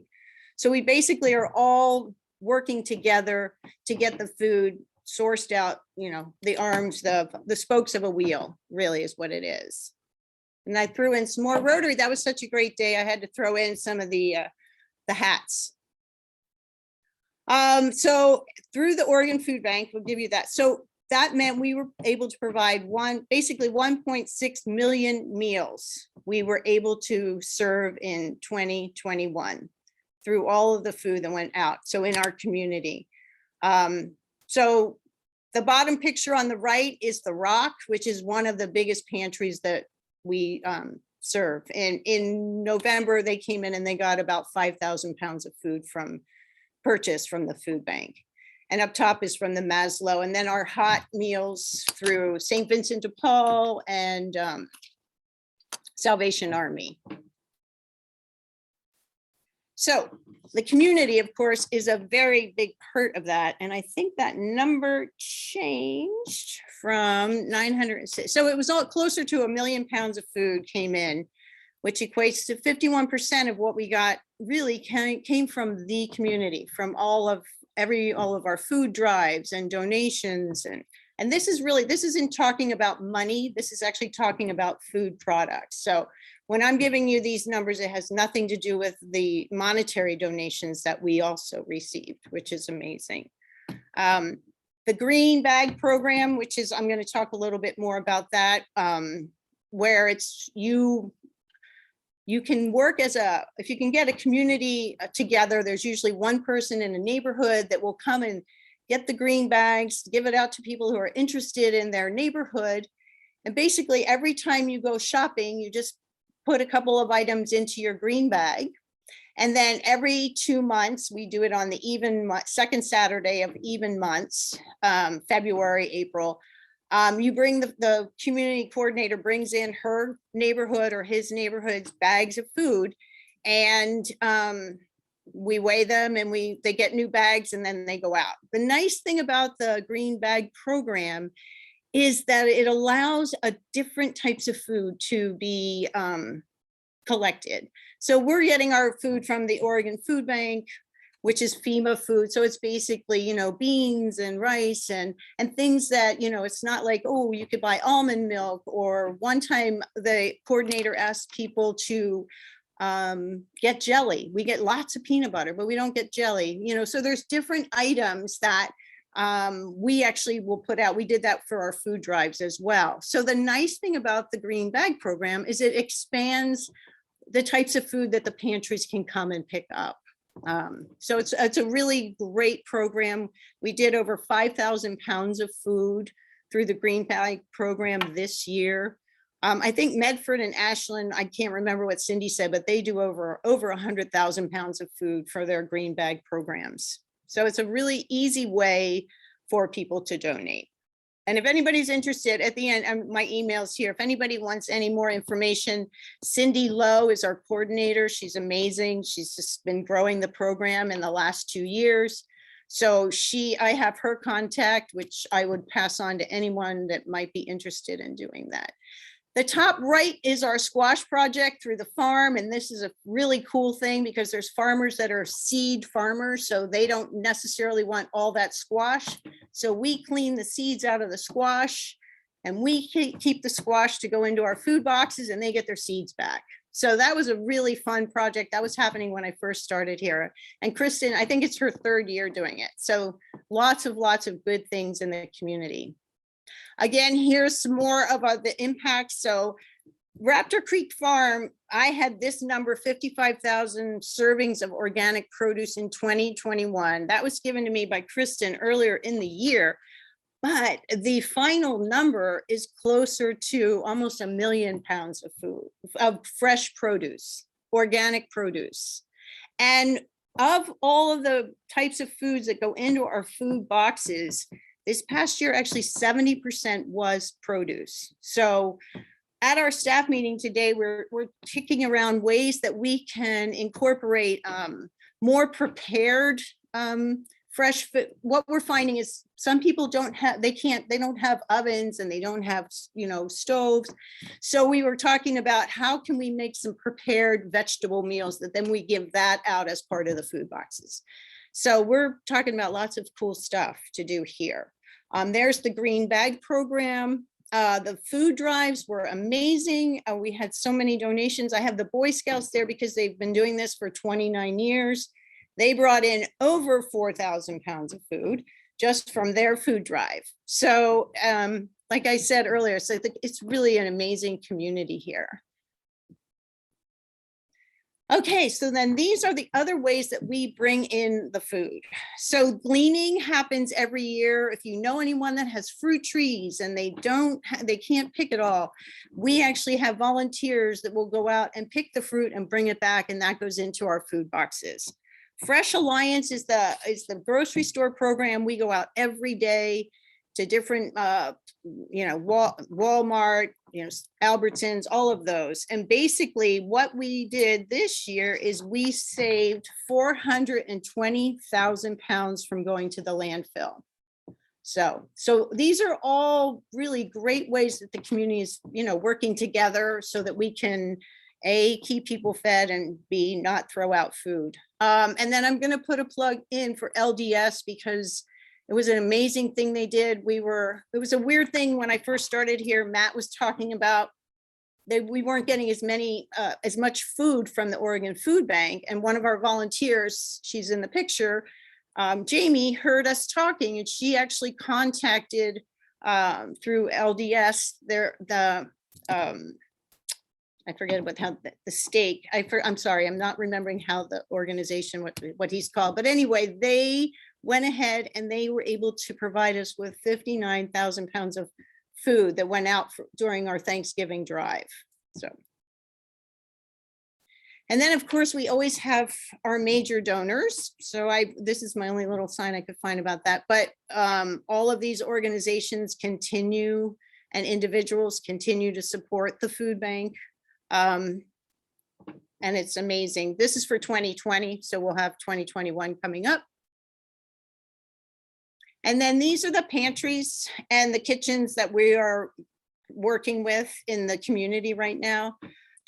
So we basically are all working together to get the food sourced out, you know, the arms, the spokes of a wheel, really is what it is. And I threw in some more Rotary. That was such a great day. I had to throw in some of the hats. So through the Oregon Food Bank, we'll give you that. So that meant we were able to provide basically 1.6 million meals we were able to serve in 2021 through all of the food that went out. So in our community. So the bottom picture on the right is the Rock, which is one of the biggest pantries that we serve. And in November, they came in and they got about 5,000 pounds of food purchased from the food bank. And up top is from the Maslow, and then our hot meals through St. Vincent de Paul and Salvation Army. So the community, of course, is a very big part of that. And I think that number changed from 906. So it was all closer to 1 million pounds of food came in, which equates to 51% of what we got really came from the community, from all of our food drives and donations. And this isn't talking about money. This is actually talking about food products. So when I'm giving you these numbers, it has nothing to do with the monetary donations that we also received, which is amazing. The green bag program, which is, I'm going to talk a little bit more about that, where it's you can work if you can get a community together, there's usually one person in a neighborhood that will come and get the green bags, give it out to people who are interested in their neighborhood. And basically every time you go shopping, you just put a couple of items into your green bag. And then every 2 months, we do it on the second Saturday of even months, February, April. You bring the community coordinator brings in her neighborhood or his neighborhood's bags of food, and we weigh them and they get new bags and then they go out. The nice thing about the green bag program is that it allows different types of food to be collected. So we're getting our food from the Oregon Food Bank, which is FEMA food. So it's basically, you know, beans and rice and things that, you know, it's not like, oh, you could buy almond milk. Or one time the coordinator asked people to get jelly. We get lots of peanut butter, but we don't get jelly, you know, so there's different items that we actually will put out. We did that for our food drives as well. So the nice thing about the green bag program is it expands the types of food that the pantries can come and pick up. So it's a really great program. We did over 5,000 pounds of food through the green bag program this year. I think Medford and Ashland, I can't remember what Cindy said, but they do over 100,000 pounds of food for their green bag programs. So it's a really easy way for people to donate. And if anybody's interested, at the end, my email's here. If anybody wants any more information, Cindy Lowe is our coordinator. She's amazing. She's just been growing the program in the last 2 years. So I have her contact, which I would pass on to anyone that might be interested in doing that. The top right is our squash project through the farm. And this is a really cool thing because there's farmers that are seed farmers, so they don't necessarily want all that squash. So we clean the seeds out of the squash and we keep the squash to go into our food boxes and they get their seeds back. So that was a really fun project. That was happening when I first started here. And Kristen, I think it's her 3rd year doing it. So lots of good things in the community. Again, here's some more of the impact. So Raptor Creek Farm, I had this number, 55,000 servings of organic produce in 2021. That was given to me by Kristen earlier in the year. But the final number is closer to almost 1 million pounds of food, of fresh produce, organic produce. And of all of the types of foods that go into our food boxes, this past year, actually 70% was produce. So at our staff meeting today, we're kicking around ways that we can incorporate more prepared fresh food. What we're finding is some people don't have ovens and they don't have, stoves. So we were talking about how can we make some prepared vegetable meals that then we give that out as part of the food boxes. So we're talking about lots of cool stuff to do here. There's the green bag program. The food drives were amazing. We had so many donations. I have the Boy Scouts there because they've been doing this for 29 years. They brought in over 4,000 pounds of food just from their food drive. So like I said earlier, so it's really an amazing community here. Okay, so then these are the other ways that we bring in the food. So gleaning happens every year. If you know anyone that has fruit trees and they can't pick it all, we actually have volunteers that will go out and pick the fruit and bring it back, and that goes into our food boxes. Fresh Alliance is the grocery store program. We go out every day to different, Walmart, Albertsons, all of those. And basically what we did this year is we saved 420,000 pounds from going to the landfill. So these are all really great ways that the community is, working together so that we can A, keep people fed, and B, not throw out food. And then I'm going to put a plug in for LDS because it was an amazing thing they did. It was a weird thing when I first started here. Matt was talking about that we weren't getting as much food from the Oregon Food Bank. And one of our volunteers, she's in the picture, Jamie, heard us talking, and she actually contacted through LDS I forget the stake. I'm sorry, I'm not remembering how the organization, what he's called. But anyway, they went ahead and they were able to provide us with 59,000 pounds of food that went out during our Thanksgiving drive. So. And then, of course, we always have our major donors. So this is my only little sign I could find about that. But all of these organizations continue and individuals continue to support the food bank. And it's amazing. This is for 2020, so we'll have 2021 coming up. And then these are the pantries and the kitchens that we are working with in the community right now.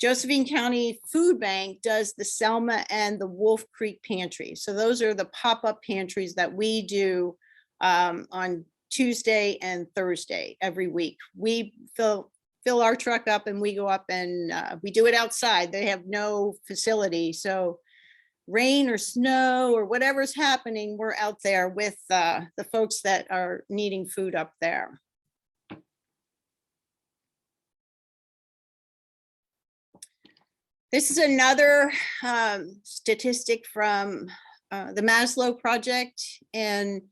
Josephine County Food Bank does the Selma and the Wolf Creek pantry. So those are the pop-up pantries that we do on Tuesday and Thursday every week. We fill our truck up and we go up and we do it outside. They have no facility. So rain or snow or whatever's happening, we're out there with the folks that are needing food up there. This is another statistic from the Maslow Project, and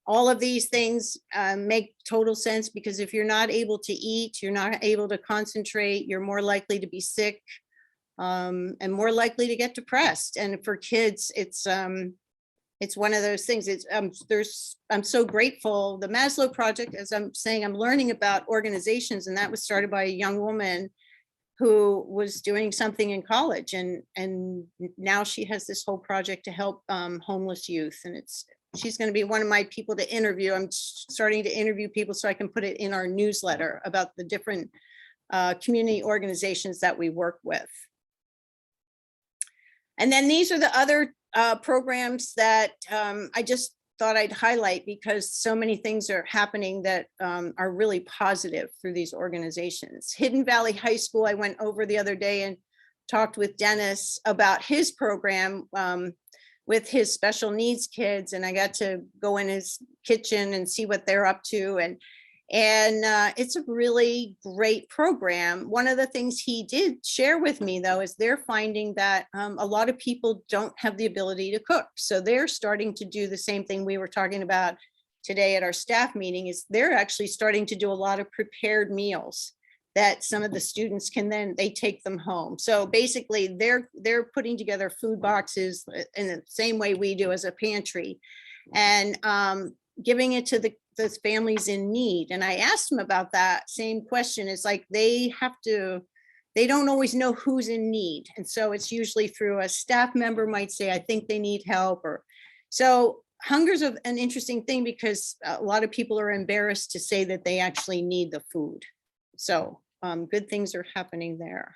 all of these things make total sense because if you're not able to eat, you're not able to concentrate, you're more likely to be sick and more likely to get depressed. And for kids, it's it's one of those things. It's I'm so grateful. The Maslow Project, as I'm saying, I'm learning about organizations, and that was started by a young woman who was doing something in college, and now she has this whole project to help homeless youth, and she's going to be one of my people to interview. I'm starting to interview people so I can put it in our newsletter about the different community organizations that we work with. And then these are the other programs that I just thought I'd highlight because so many things are happening that are really positive through these organizations. Hidden Valley High School, I went over the other day and talked with Dennis about his program with his special needs kids, and I got to go in his kitchen and see what they're up to, and it's a really great program. One of the things he did share with me, though, is they're finding that a lot of people don't have the ability to cook. So they're starting to do the same thing we were talking about today at our staff meeting, is they're actually starting to do a lot of prepared meals that some of the students can then, they take them home. So basically they're putting together food boxes in the same way we do as a pantry, and giving it to the families in need. And I asked them about that same question. It's like they don't always know who's in need. And so it's usually through a staff member might say, I think they need help. Or so hunger's an interesting thing because a lot of people are embarrassed to say that they actually need the food. So good things are happening there.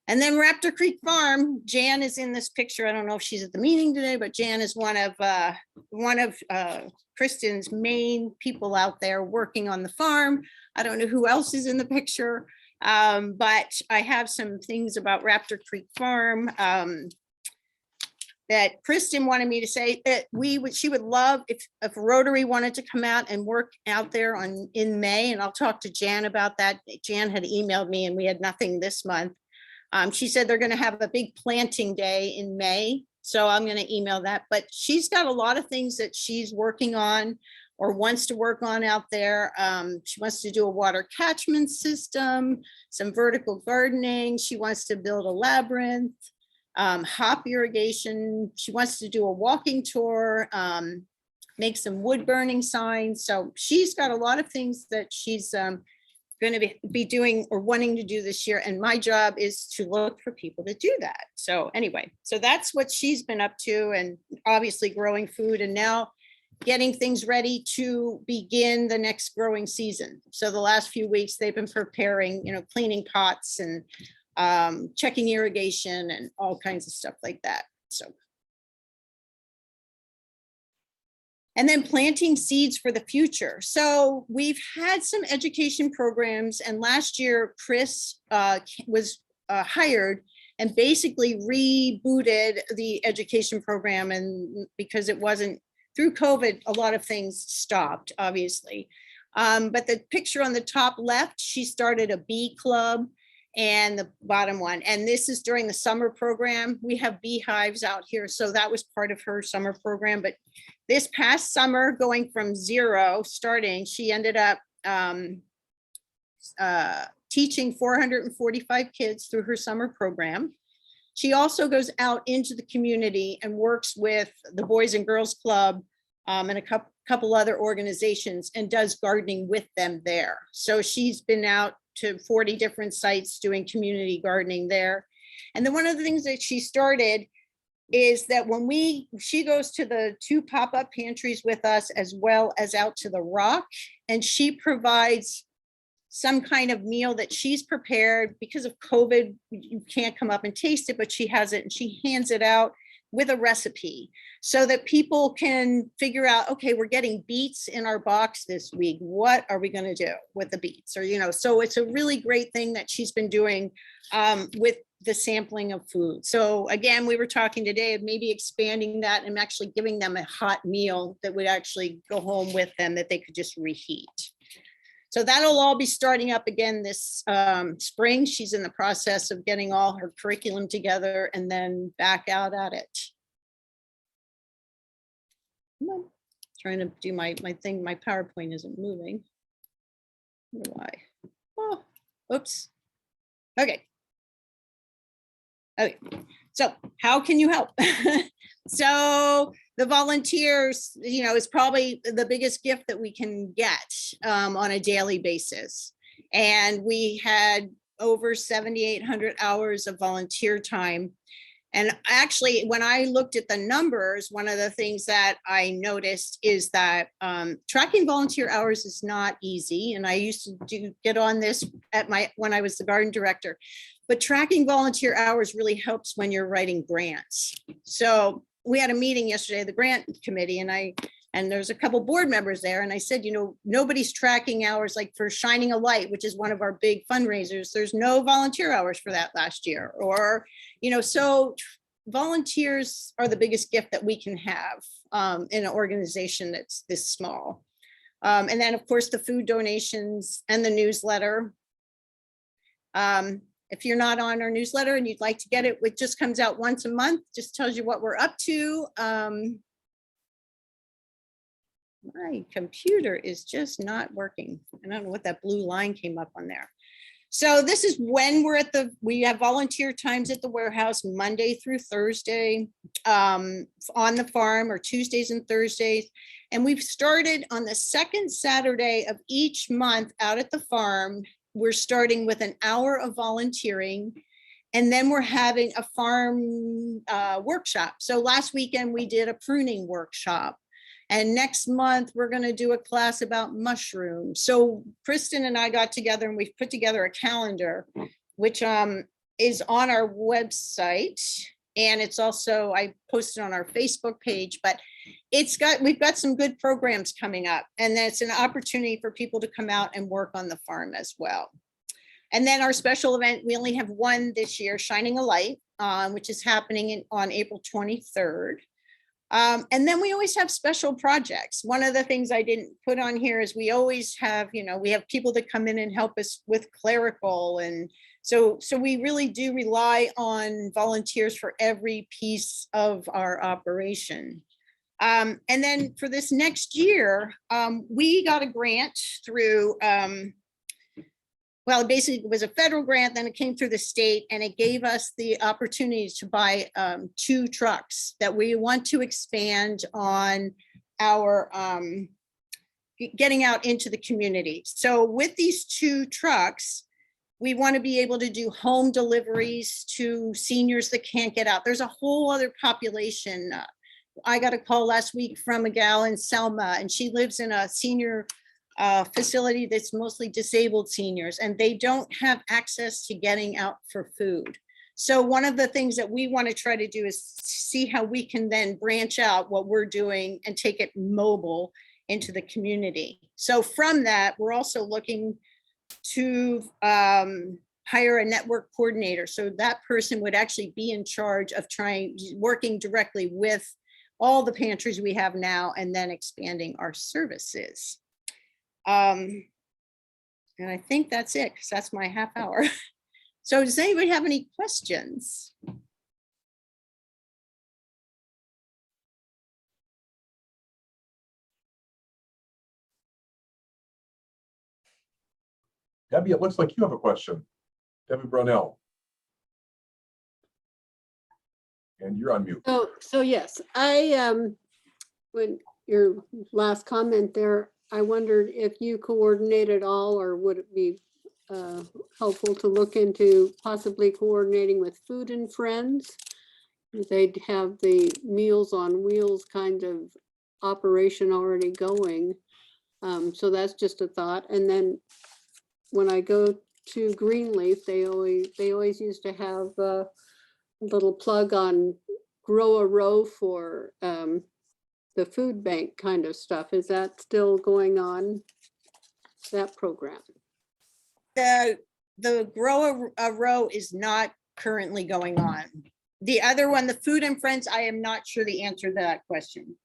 And then Raptor Creek Farm, Jan is in this picture. I don't know if she's at the meeting today, but Jan is one of Kristen's main people out there working on the farm. I don't know who else is in the picture, but I have some things about Raptor Creek Farm that Kristen wanted me to say that she would love if Rotary wanted to come out and work out there in May, and I'll talk to Jan about that. Jan had emailed me and we had nothing this month. She said they're going to have a big planting day in May. So I'm going to email that, but she's got a lot of things that she's working on or wants to work on out there. She wants to do a water catchment system, some vertical gardening. She wants to build a labyrinth, hop irrigation. She wants to do a walking tour, make some wood burning signs. So she's got a lot of things that she's going to be doing or wanting to do this year. And my job is to look for people to do that. So anyway, so that's what she's been up to, and obviously growing food and now getting things ready to begin the next growing season. So the last few weeks they've been preparing, cleaning pots and checking irrigation and all kinds of stuff like that. So. And then planting seeds for the future. So we've had some education programs, and last year Chris was hired and basically rebooted the education program. And because it wasn't through COVID, a lot of things stopped, obviously. But the picture on the top left, she started a bee club, and the bottom one, and this is during the summer program. We have beehives out here, so that was part of her summer program. But this past summer, going from zero, starting, she ended up teaching 445 kids through her summer program. She also goes out into the community and works with the Boys and Girls Club and a couple other organizations and does gardening with them there. So she's been out to 40 different sites doing community gardening there. And then one of the things that she started is that when she goes to the 2 pop-up pantries with us, as well as out to the Rock, and she provides some kind of meal that she's prepared. Because of COVID, you can't come up and taste it, but she has it and she hands it out with a recipe so that people can figure out, okay, we're getting beets in our box this week. What are we going to do with the beets? Or, so it's a really great thing that she's been doing with the sampling of food. So again, we were talking today of maybe expanding that and actually giving them a hot meal that would actually go home with them that they could just reheat. So that'll all be starting up again this spring. She's in the process of getting all her curriculum together and then back out at it. Trying to do my thing. My PowerPoint isn't moving. Why? Oh, oops. Okay. Okay. So how can you help? So the volunteers, is probably the biggest gift that we can get on a daily basis. And we had over 7,800 hours of volunteer time. And actually, when I looked at the numbers, one of the things that I noticed is that tracking volunteer hours is not easy. And I used to get on this when I was the garden director. But tracking volunteer hours really helps when you're writing grants. So we had a meeting yesterday, the grant committee, and there's a couple board members there. And I said, nobody's tracking hours like for Shining a Light, which is one of our big fundraisers. There's no volunteer hours for that last year. Or, so volunteers are the biggest gift that we can have in an organization that's this small. And then, of course, the food donations and the newsletter. If you're not on our newsletter and you'd like to get it, it just comes out once a month, just tells you what we're up to. My computer is just not working. I don't know what that blue line came up on there. So this is when we have volunteer times at the warehouse, Monday through Thursday, on the farm, or Tuesdays and Thursdays. And we've started on the second Saturday of each month out at the farm. We're starting with an hour of volunteering, and then we're having a farm workshop. So last weekend we did a pruning workshop, and next month we're going to do a class about mushrooms. So Kristen and I got together and we've put together a calendar, which is on our website, and it's also, I posted on our Facebook page, but we've got some good programs coming up, and that's an opportunity for people to come out and work on the farm as well. And then our special event, we only have one this year, Shining a Light, which is happening on April 23rd. And then we always have special projects. One of the things I didn't put on here is we always have, we have people that come in and help us with clerical. And so we really do rely on volunteers for every piece of our operation. And then for this next year, we got a grant through, well, basically it was a federal grant, then it came through the state, and it gave us the opportunity to buy 2 trucks that we want to expand on our getting out into the community. So with these 2 trucks, we want to be able to do home deliveries to seniors that can't get out. There's a whole other population. I got a call last week from a gal in Selma, and she lives in a senior facility that's mostly disabled seniors, and they don't have access to getting out for food. So one of the things that we want to try to do is see how we can then branch out what we're doing and take it mobile into the community. So from that, we're also looking to hire a network coordinator. So that person would actually be in charge of working directly with all the pantries we have now, and then expanding our services. And I think that's it, because that's my half hour. So does anybody have any questions? Debbie, it looks like you have a question. Debbie Brunel. And you're on mute. So yes, when your last comment there, I wondered if you coordinate at all, or would it be helpful to look into possibly coordinating with Food and Friends? They'd have the Meals on Wheels kind of operation already going. So that's just a thought. And then when I go to Greenleaf, they always used to have a little plug on Grow a Row for the food bank kind of stuff. Is that still going on, that program? The Grow a Row is not currently going on. The other one, the Food and Friends, I am not sure the answer to that question.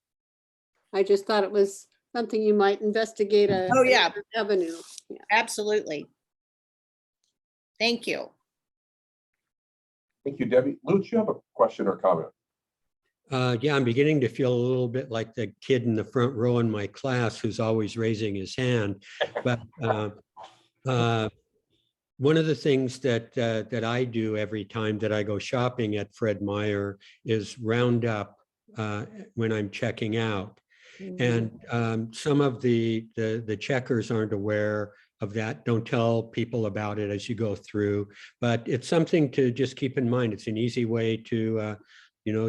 I just thought it was something you might investigate. Oh, yeah. Avenue. Yeah. Absolutely. Thank you. Thank you, Debbie. Lutz, you have a question or comment? Yeah, I'm beginning to feel a little bit like the kid in the front row in my class who's always raising his hand. But one of the things that I do every time that I go shopping at Fred Meyer is round up when I'm checking out. Mhm. And some of the checkers aren't aware of that. Don't tell people about it as you go through, but it's something to just keep in mind. It's an easy way to,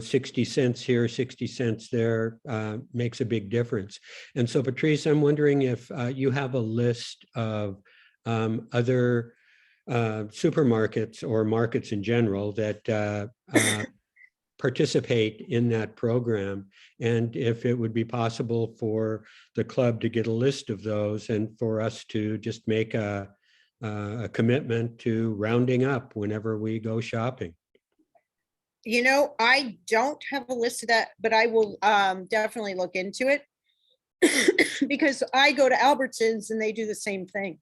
60 cents here, 60 cents there makes a big difference. And so, Patrice, I'm wondering if you have a list of other supermarkets or markets in general that participate in that program, and if it would be possible for the club to get a list of those and for us to just make a commitment to rounding up whenever we go shopping. I don't have a list of that, but I will definitely look into it because I go to Albertsons and they do the same thing.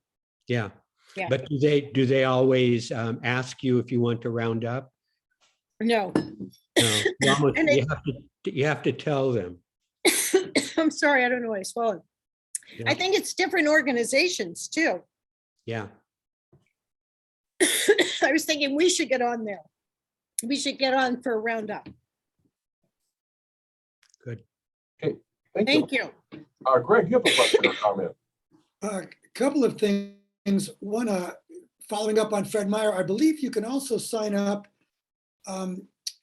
Yeah. Yeah. But do they always ask you if you want to round up? No. No. And You have to tell them. I'm sorry, I don't know what I swallowed. Yeah. I think it's different organizations too. Yeah. I was thinking we should get on there. We should get on for a roundup. Good. Okay, thank Thank you. you. Greg, you have a question or comment? A couple of things. One, following up on Fred Meyer, I believe you can also sign up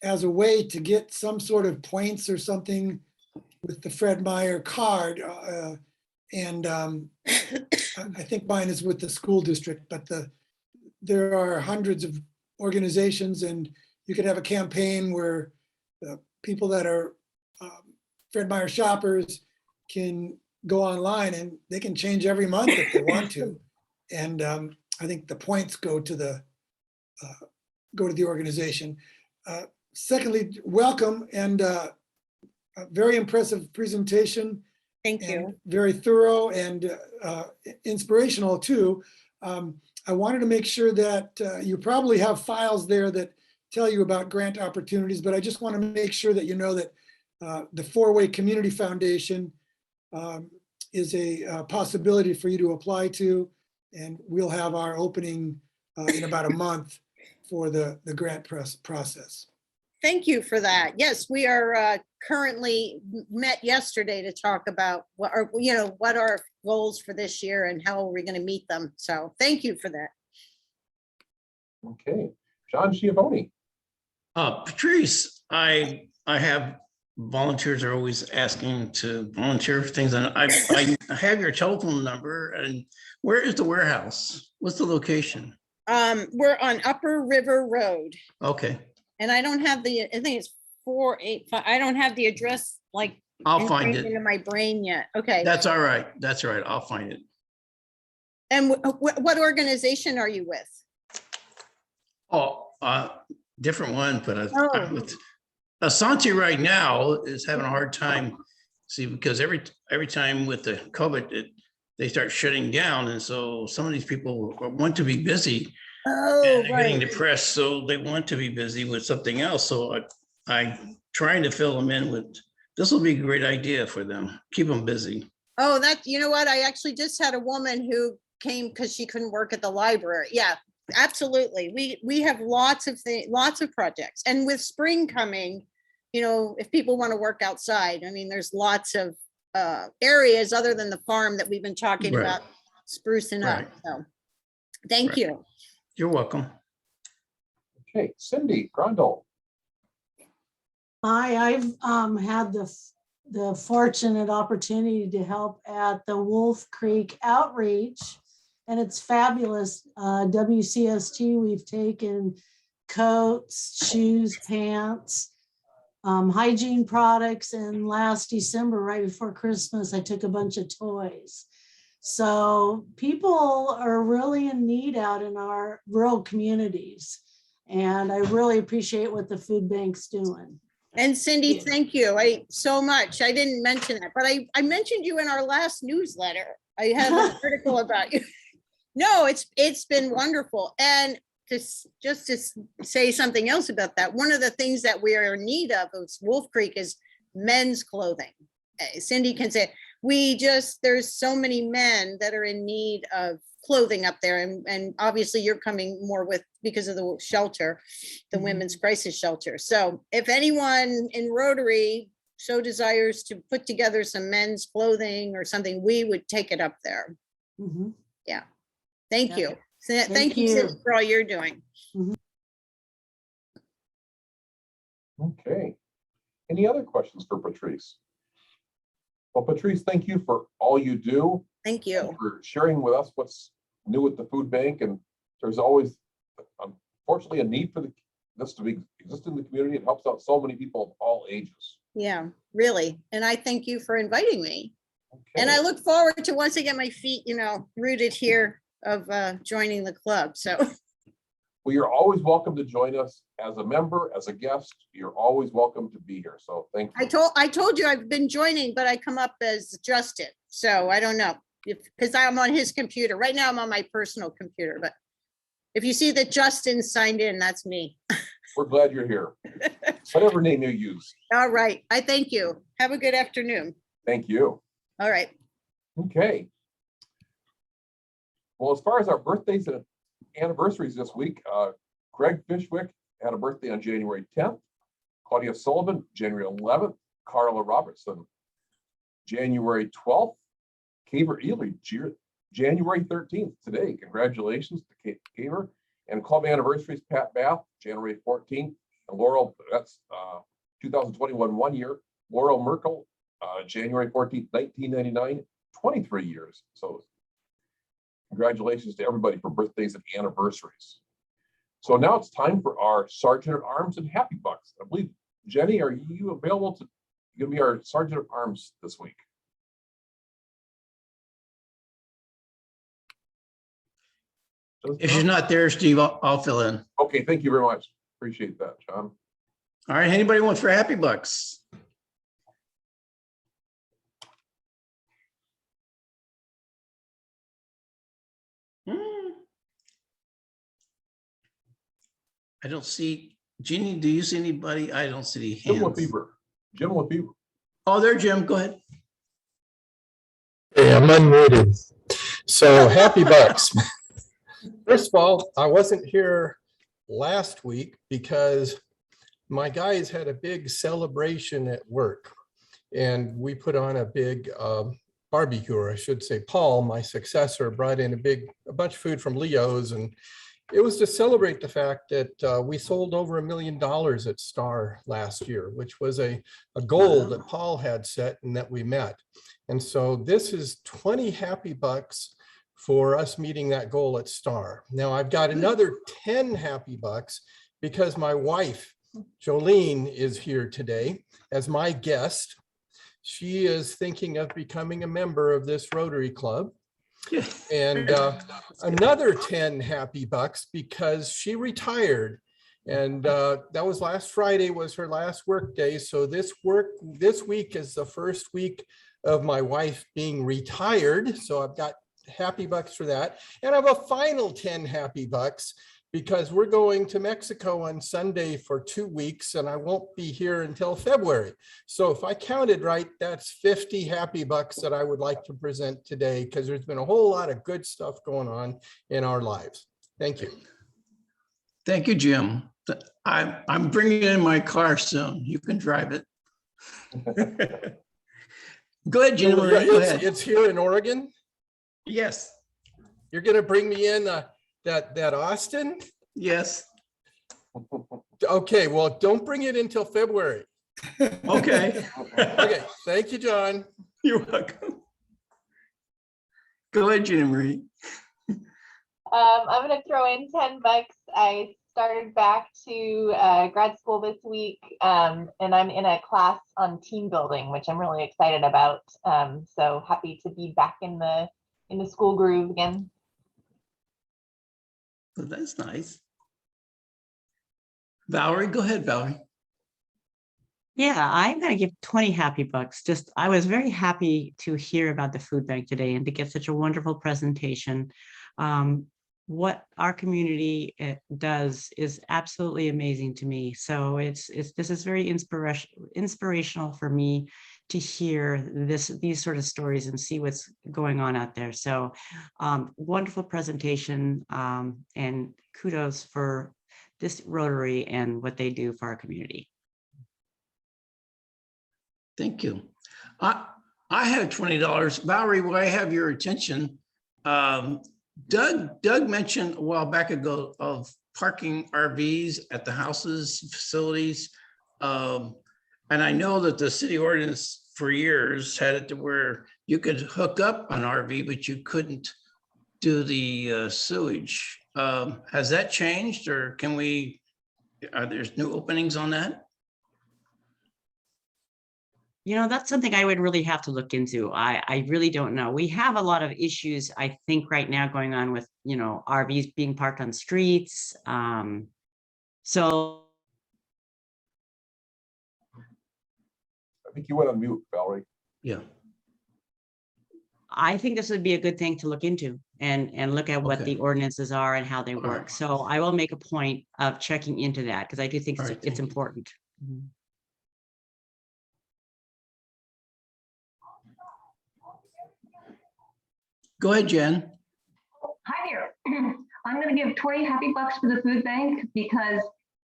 as a way to get some sort of points or something with the Fred Meyer card. I think mine is with the school district, but there are hundreds of organizations, and you could have a campaign where people that are Fred Meyer shoppers can go online and they can change every month if they want to. And I think the points go to the organization. Secondly, welcome, and a very impressive presentation. Thank you. And very thorough and inspirational too. I wanted to make sure that you probably have files there that tell you about grant opportunities, but I just want to make sure that you know that the Four-Way Community Foundation is a possibility for you to apply to, and we'll have our opening in about a month for the grant process. Thank you for that. Yes, we are currently met yesterday to talk about what our goals for this year and how are we going to meet them. So thank you for that. Okay, John Giovanni. Patrice, I have volunteers are always asking to volunteer for things, and I have your telephone number. And where is the warehouse? What's the location? We're on Upper River Road. Okay, And I don't have I think it's 485. I don't have the address like I'll find ingrained it. into my brain yet. Okay. That's all right. That's all right. I'll find it. And what organization are you with? Oh, different one, but Oh. with Asante right now is having a hard time. See, because every time with the COVID, they start shutting down, and so some of these people want to be busy. Oh, And they're getting right. depressed, so they want to be busy with something else. So I'm trying to fill them in with, this will be a great idea for them. Keep them busy. Oh, you know what? I actually just had a woman who came because she couldn't work at the library. Yeah, absolutely. We have lots of projects. And with spring coming, if people want to work outside, I mean, there's lots of areas other than the farm that we've been talking Right. about sprucing up. Right. So thank Right. you. You're welcome. Okay, Cindy Grundle. Hi, I've had the fortunate opportunity to help at the Wolf Creek Outreach, and it's fabulous. WCST, we've taken coats, shoes, pants, hygiene products, and last December, right before Christmas, I took a bunch of toys. So people are really in need out in our rural communities, and I really appreciate what the food bank's doing. And Cindy, thank you so much. I didn't mention that, but I mentioned you in our last newsletter. I have an article about you. No, it's been wonderful. And just to say something else about that, one of the things that we are in need of Wolf Creek is men's clothing. Cindy can say, there's so many men that are in need of clothing up there. And obviously you're coming more because of the shelter, the women's crisis shelter. So if anyone in Rotary so desires to put together some men's clothing or something, we would take it up there. Mhm. Yeah. Thank Yeah. you. Thank Thank you Sid, you. for all you're doing. Okay. Any other questions for Patrice? Well, Patrice, thank you for all you do, Thank and you. for sharing with us what's new at the food bank. And there's always, unfortunately, a need for this to exist in the community. It helps out so many people of all ages. Yeah, really. And I thank you for inviting me. And I Okay. look forward to, once I get my feet, rooted here, of joining the club. So Well, you're always welcome to join us as a member, as a guest. You're always welcome to be here. So thank you. I told you I've been joining, but I come up as Justin. So I don't know because I'm on his computer. Right now I'm on my personal computer, but if you see that Justin signed in, that's me. We're glad you're here. Whatever name you use. All right. I thank you. Have a good afternoon. Thank you. All right. Okay. Well, as far as our birthdays and anniversaries this week, Greg Fishwick had a birthday on January 10th, Claudia Sullivan, January 11th, Carla Robertson, January 12th, Kaver Ely, January 13th, today. Congratulations to Kaver. And club anniversaries, Pat Bath, January 14th, and Laurel, that's 2021, 1 year. Laurel Merkel, January 14th, 1999, 23 years. So congratulations to everybody for birthdays and anniversaries. So now it's time for our Sergeant at Arms and Happy Bucks. I believe, Jenny, are you available to give me our Sergeant at Arms this week? If she's not there, Steve, I'll fill in. Okay, thank you very much. Appreciate that, John. All right, anybody want for Happy Bucks? I don't see, Jeannie, do you see anybody? I don't see any Jim hands. Lefevre. Jim Lefevre. Oh, there, Jim, go ahead. Hey, I'm unmuted. So happy bucks. First of all, I wasn't here last week because my guys had a big celebration at work. And we put on a big barbecue, or I should say, Paul, my successor, brought in a bunch of food from Leo's, and it was to celebrate the fact that we sold over $1 million at Star last year, which was a goal that Paul had set and that we met. And so this is 20 happy bucks for us meeting that goal at Star. Now I've got another 10 happy bucks because my wife, Jolene, is here today as my guest. She is thinking of becoming a member of this Rotary Club. And another 10 happy bucks because she retired. And that was last Friday was her last work day. So this week is the first week of my wife being retired. So I've got happy bucks for that. And I have a final 10 happy bucks because we're going to Mexico on Sunday for 2 weeks and I won't be here until February. So if I counted right, that's 50 happy bucks that I would like to present today because there's been a whole lot of good stuff going on in our lives. Thank you. Thank you, Jim. I'm bringing in my car soon. You can drive it. Go ahead, Jim. Go ahead. It's here in Oregon. Yes. You're going to bring me in that Austin? Yes. Okay, well, don't bring it until February. Okay. Okay, thank you, John. You're welcome. Go ahead, Gina Marie. I'm going to throw in 10 bucks. I started back to grad school this week, and I'm in a class on team building, which I'm really excited about. So happy to be back in the school groove again. Well, that's nice. Valerie, go ahead, Valerie. Yeah, I'm going to give 20 happy bucks. I was very happy to hear about the food bank today and to get such a wonderful presentation. What our community does is absolutely amazing to me. So this is very inspirational for me to hear these sort of stories and see what's going on out there. So wonderful presentation, and kudos for this Rotary and what they do for our community. Thank you. I have $20. Valerie, while I have your attention, Doug mentioned a while back ago of parking RVs at the houses, facilities. And I know that the city ordinance for years had it to where you could hook up an RV, but you couldn't do the sewage. Has that changed, or are there new openings on that? You know, that's something I would really have to look into. I really don't know. We have a lot of issues, I think, right now going on with, you know, RVs being parked on streets. So I think you went on mute, Valerie. Yeah. I think this would be a good thing to look into and look at what Okay. the ordinances are and how they All work. right. So I will make a point of checking into that because I do think All it's, right, it's thank you. important. Mhm. Go ahead, Jen. Hi there. I'm going to give 20 happy bucks for the food bank because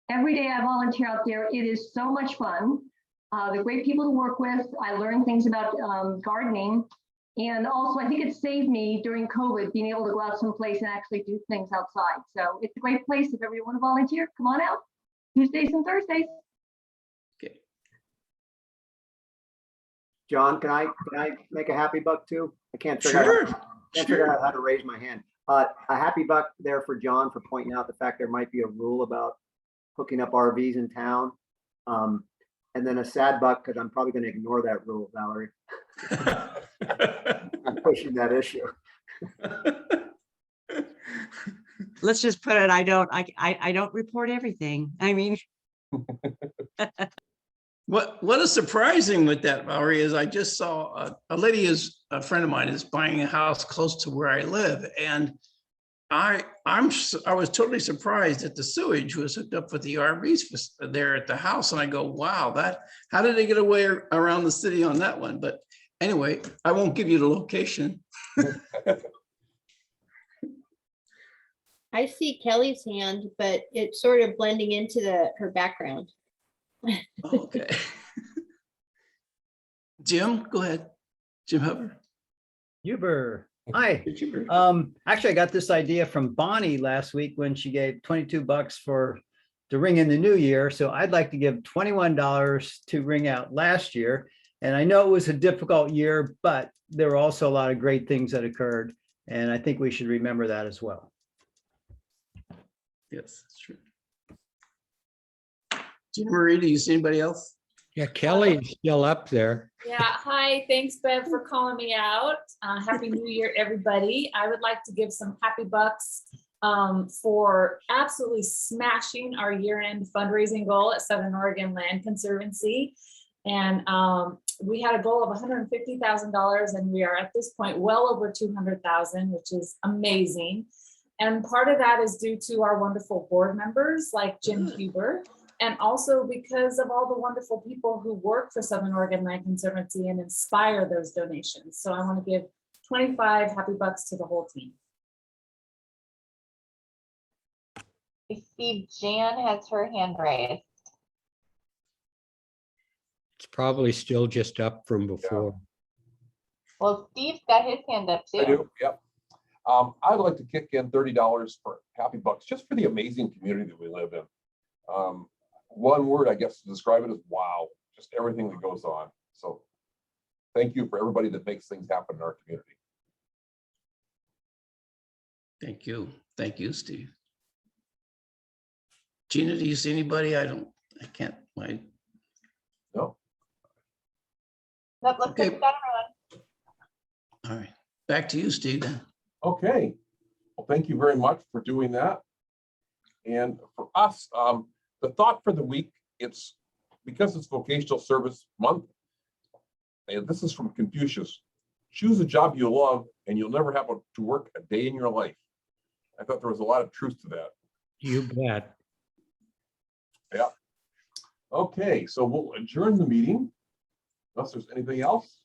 every day I volunteer out there. It is so much fun. They're great people to work with. I learned things about gardening. And also, I think it saved me during COVID being able to go out someplace and actually do things outside. So it's a great place if everyone want to volunteer. Come on out Tuesdays and Thursdays. Okay. John, can I make a happy buck too? I can't figure out how to raise my hand. A happy buck there for John for pointing out the fact there might be a rule about hooking up RVs in town. And then a sad buck because I'm probably going to ignore that rule, Valerie. I'm pushing that issue. Let's just put it, I don't report everything. I mean, What is surprising with that, Valerie, is I just saw a lady, a friend of mine, is buying a house close to where I live, and I was totally surprised that the sewage was hooked up with the RVs there at the house, and I go, wow, how did they get away around the city on that one? But anyway, I won't give you the location. I see Kelly's hand, but it's sort of blending into her background. Okay. Jim, go ahead. Jim Huber. Huber. Hi. Actually, I got this idea from Bonnie last week when she gave $22 to ring in the new year. So I'd like to give $21 to ring out last year. And I know it was a difficult year, but there were also a lot of great things that occurred. And I think we should remember that as well. Yes, that's true. Gina Marie, do you see anybody else? Yeah, Kelly's still up there. Yeah, hi, thanks Bev for calling me out. Happy New Year, everybody. I would like to give some happy bucks for absolutely smashing our year-end fundraising goal at Southern Oregon Land Conservancy. And we had a goal of $150,000 and we are at this point well over 200,000, which is amazing. And part of that is due to our wonderful board members like Jim Huber, and also because of all the wonderful people who work for Southern Oregon Land Conservancy and inspire those donations. So I want to give 25 happy bucks to the whole team. I see Jan has her hand raised. It's probably still just up from before. Well, Steve's got his hand up too. I do, yep. I'd like to kick in $30 for happy bucks, just for the amazing community that we live in. One word, I guess, to describe it is wow, just everything that goes on. So thank you for everybody that makes things happen in our community. Thank you. Thank you, Steve. Gina, do you see anybody? I can't. No. Looks like we got everyone. All right, back to you, Steve. Then. Okay. Well, thank you very much for doing that. And for us, the thought for the week, it's because it's Vocational Service Month, and this is from Confucius. Choose a job you love and you'll never have to work a day in your life. I thought there was a lot of truth to that. You bet. Yeah. Okay, so we'll adjourn the meeting unless there's anything else.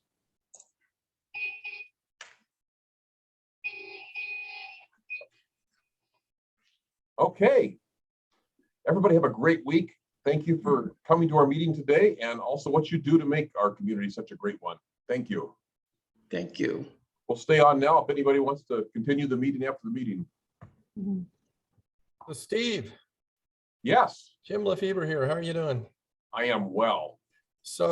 Okay. Everybody have a great week. thank you for coming to our meeting today and also what you do to make our community such a great one. Thank you. Thank you. We'll stay on now if anybody wants to continue the meeting after the meeting. So Steve, Yes, Jim Lefebvre here. How are you doing? I am well. So